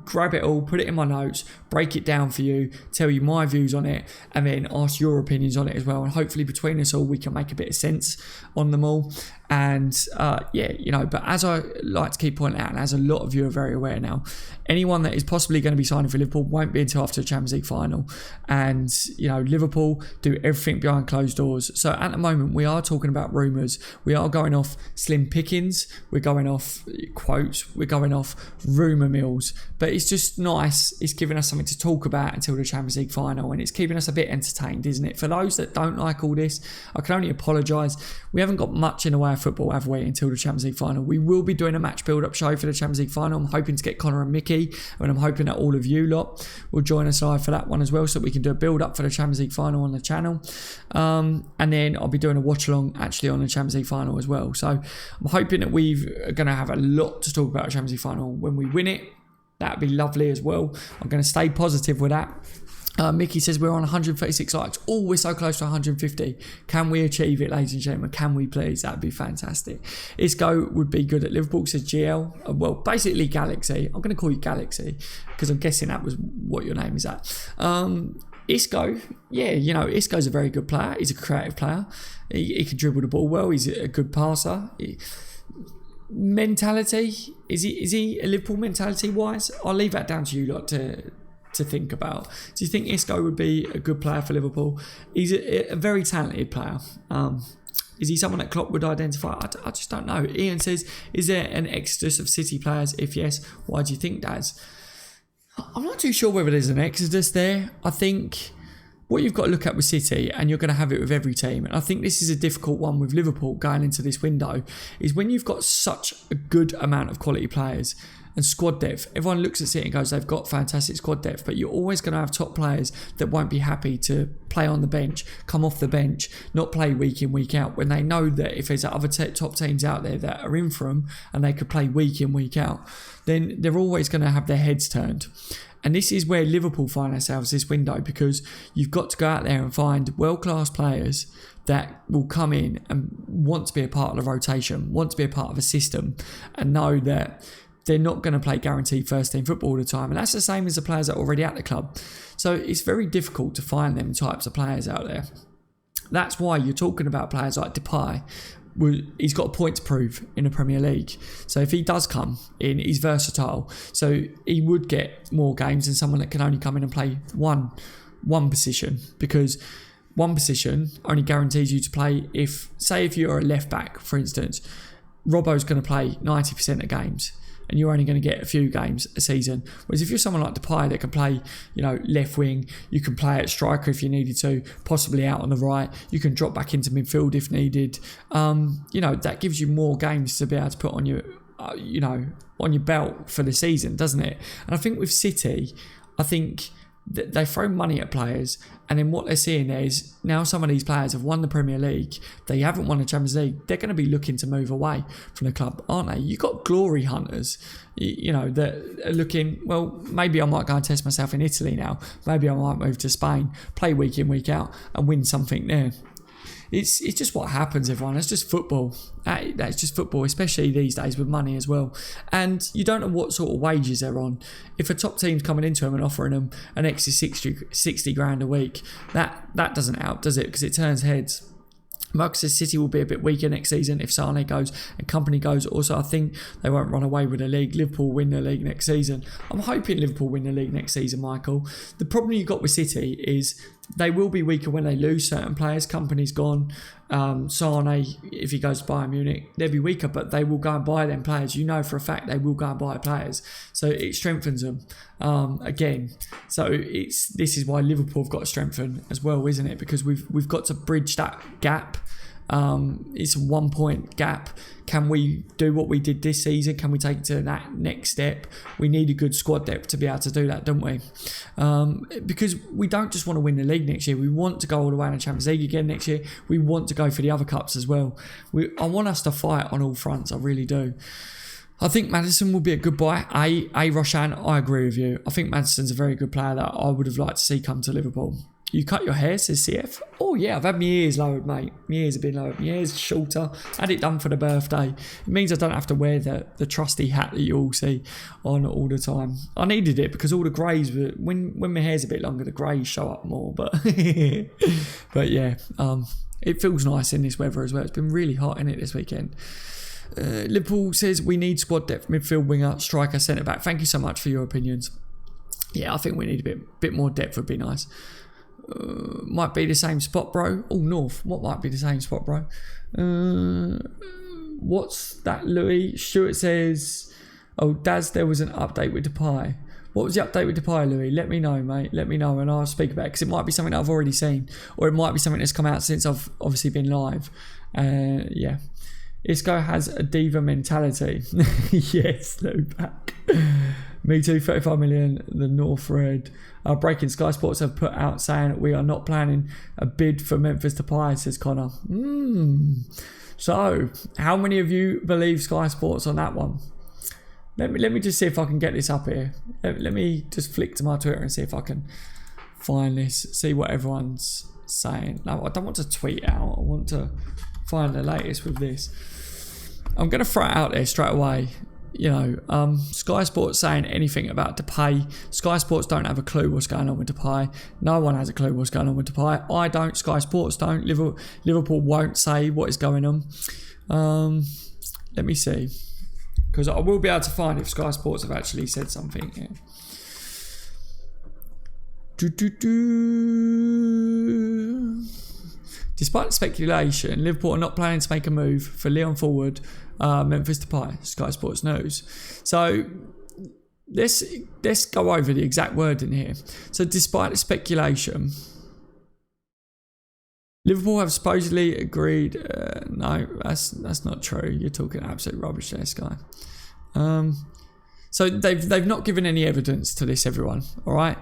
grab it all, put it in my notes, break it down for you, tell you my views on it, and then ask your opinions on it as well. And hopefully between us all, we can make a bit of sense on them all. And but as I like to keep pointing out, and as a lot of you are very aware now, anyone that is possibly going to be signing for Liverpool won't be until after the Champions League final. And, Liverpool do everything behind closed doors. So at the moment, we are talking about rumours. We are going off slim pickings. We're going off quotes. We're going off rumour mills. But it's just nice. It's giving us something to talk about until the Champions League final. And it's keeping us a bit entertained, isn't it? For those that don't like all this, I can only apologise. We haven't got much in the way of football, have we, until the Champions League final. We will be doing a match build-up show for the Champions League final. I'm hoping to get Connor and Mickey, and I'm hoping that all of you lot will join us live for that one as well, so that we can do a build-up for the Champions League final on the channel. And then I'll be doing a watch-along actually on the Champions League final as well. So I'm hoping that we're going to have a lot to talk about the Champions League final when we win it. That'd be lovely as well. I'm going to stay positive with that. Mickey says we're on 136 likes. Oh, we're so close to 150. Can we achieve it, ladies and gentlemen? Can we please? That'd be fantastic. Isco would be good at Liverpool, says GL. Well, basically Galaxy. I'm going to call you Galaxy because I'm guessing that was what your name is at. Isco, Isco's a very good player. He's a creative player. He can dribble the ball well. He's a good passer. Mentality, is he a Liverpool mentality wise? I'll leave that down to you lot to think about. Do you think Isco would be a good player for Liverpool? He's a very talented player. Is he someone that Klopp would identify? I just don't know. Ian says, is there an exodus of City players? If yes, why do you think that is? I'm not too sure whether there's an exodus there. I think what you've got to look at with City, and you're going to have it with every team, and I think this is a difficult one with Liverpool going into this window, is when you've got such a good amount of quality players and squad depth. Everyone looks at City and goes, they've got fantastic squad depth, but you're always going to have top players that won't be happy to play on the bench, come off the bench, not play week in, week out, when they know that if there's other top teams out there that are in for them and they could play week in, week out, then they're always going to have their heads turned. And this is where Liverpool find ourselves this window, because you've got to go out there and find world-class players that will come in and want to be a part of the rotation, want to be a part of a system, and know that they're not going to play guaranteed first-team football all the time. And that's the same as the players that are already at the club. So it's very difficult to find them types of players out there. That's why you're talking about players like Depay. He's got a point to prove in the Premier League. So if he does come in, he's versatile. So he would get more games than someone that can only come in and play one position, because one position only guarantees you to play if you're a left back, for instance, Robbo's going to play 90% of games, and you're only going to get a few games a season. Whereas if you're someone like Depay that can play, left wing, you can play at striker if you needed to, possibly out on the right, you can drop back into midfield if needed. That gives you more games to be able to put on your, on your belt for the season, doesn't it? And I think with City, they throw money at players, and then what they're seeing there is now some of these players have won the Premier League, they haven't won the Champions League, they're going to be looking to move away from the club, aren't they? You've got glory hunters, that are looking, well, maybe I might go and test myself in Italy now, maybe I might move to Spain, play week in, week out, and win something there. It's just what happens, everyone. It's just football. That's just football, especially these days with money as well. And you don't know what sort of wages they're on. If a top team's coming into them and offering them an extra 60 grand a week, that doesn't help, does it? Because it turns heads. Marcus says City will be a bit weaker next season if Sane goes and company goes. Also, I think they won't run away with the league. Liverpool win the league next season. I'm hoping Liverpool win the league next season, Michael. The problem you've got with City is they will be weaker when they lose certain players. Company's gone. Sane, if he goes to Bayern Munich, they'll be weaker, but they will go and buy them players. You know for a fact they will go and buy players. So it strengthens them again. So this is why Liverpool have got to strengthen as well, isn't it? Because we've got to bridge that gap. It's a 1 point gap. Can we do what we did this season? Can we take it to that next step? We need a good squad depth to be able to do that, don't we? Because we don't just want to win the league next year. We want to go all the way in the Champions League again next year. We want to go for the other cups as well. I want us to fight on all fronts. I really do. I think Maddison will be a good buy. Roshan, I agree with you. I think Maddison's a very good player that I would have liked to see come to Liverpool. You cut your hair, says CF. Oh yeah, I've had my ears lowered, mate. My ears have been lowered. My ears shorter. Had it done for the birthday. It means I don't have to wear the trusty hat that you all see on all the time. I needed it because all the greys, when my hair's a bit longer, the greys show up more. But but yeah, it feels nice in this weather as well. It's been really hot in it this weekend. Liverpool says we need squad depth, midfield, winger, striker, centre back. Thank you so much for your opinions. Yeah, I think we need a bit more depth would be nice. Might be the same spot, bro. Oh, North. What might be the same spot, bro? What's that, Louis? Stuart says, oh, Daz, there was an update with Depay. What was the update with Depay, Louis? Let me know, mate. Let me know and I'll speak about it because it might be something that I've already seen or it might be something that's come out since I've obviously been live. Yeah. Isco has a diva mentality. Yes, no back. Me too, 35 million, the North Red. Breaking Sky Sports have put out saying we are not planning a bid for Memphis Depay, says Connor. So, how many of you believe Sky Sports on that one? Let me just see if I can get this up here. Let me just flick to my Twitter and see if I can find this, see what everyone's saying. No, I don't want to tweet out. I want to find the latest with this. I'm going to throw it out there straight away. You know, Sky Sports saying anything about Depay. Sky Sports don't have a clue what's going on with Depay. No one has a clue what's going on with Depay. I don't. Sky Sports don't. Liverpool won't say what is going on. Let me see. Because I will be able to find if Sky Sports have actually said something here. Despite the speculation, Liverpool are not planning to make a move for Leon forward Memphis Depay, Sky Sports News. So let's go over the exact wording here. So despite the speculation, Liverpool have supposedly agreed. No, that's not true. You're talking absolute rubbish there, Sky. So they've not given any evidence to this, everyone. All right.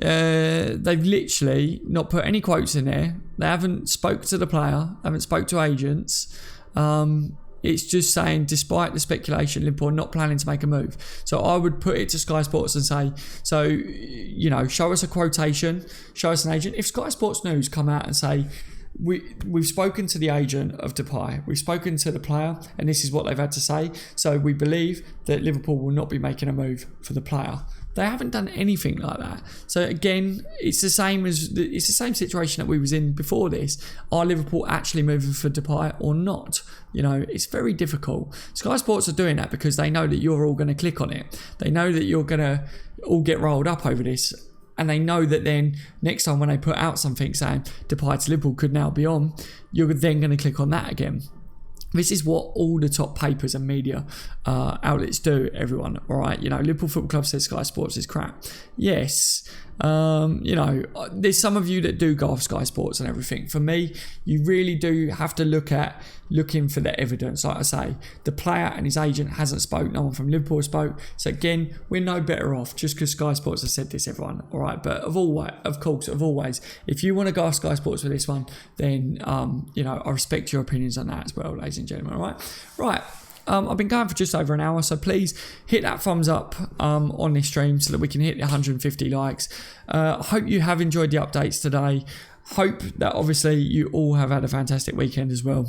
They've literally not put any quotes in there. They haven't spoke to the player, haven't spoke to agents. It's just saying, despite the speculation, Liverpool are not planning to make a move. So I would put it to Sky Sports and say, so, you know, show us a quotation, show us an agent. If Sky Sports News come out and say, we've spoken to the agent of Depay, we've spoken to the player, and this is what they've had to say. So we believe that Liverpool will not be making a move for the player. They haven't done anything like that. So again, it's the same situation that we was in before this. Are Liverpool actually moving for Depay or not? You know, it's very difficult. Sky Sports are doing that because they know that you're all going to click on it. They know that you're going to all get rolled up over this. And they know that then next time when they put out something saying Depay to Liverpool could now be on, you're then going to click on that again. This is what all the top papers and media outlets do, everyone. All right, you know, Liverpool Football Club says Sky Sports is crap. Yes, you know, there's some of you that do go off Sky Sports and everything. For me, you really do have to looking for the evidence. Like I say, the player and his agent hasn't spoke. No one from Liverpool spoke. So again, we're no better off just because Sky Sports has said this, everyone. All right, but of always, if you want to go off Sky Sports for this one, then you know, I respect your opinions on that as well, ladies and gentlemen. All right. I've been going for just over an hour, so please hit that thumbs up on this stream so that we can hit the 150 likes. I hope you have enjoyed the updates today. Hope that obviously you all have had a fantastic weekend as well.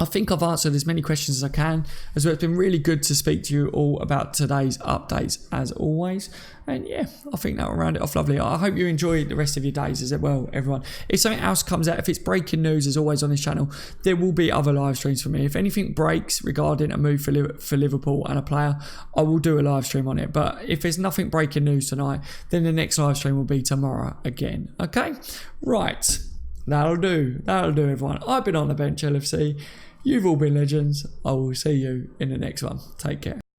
I think I've answered as many questions as I can as well. It's been really good to speak to you all about today's updates as always. And yeah, I think that will round it off lovely. I hope you enjoy the rest of your days as well, everyone. If something else comes out, if it's breaking news as always on this channel, there will be other live streams for me. If anything breaks regarding a move for Liverpool and a player, I will do a live stream on it. But if there's nothing breaking news tonight, then the next live stream will be tomorrow again. Okay? Right. That'll do, everyone. I've been on the bench, LFC. You've all been legends. I will see you in the next one. Take care.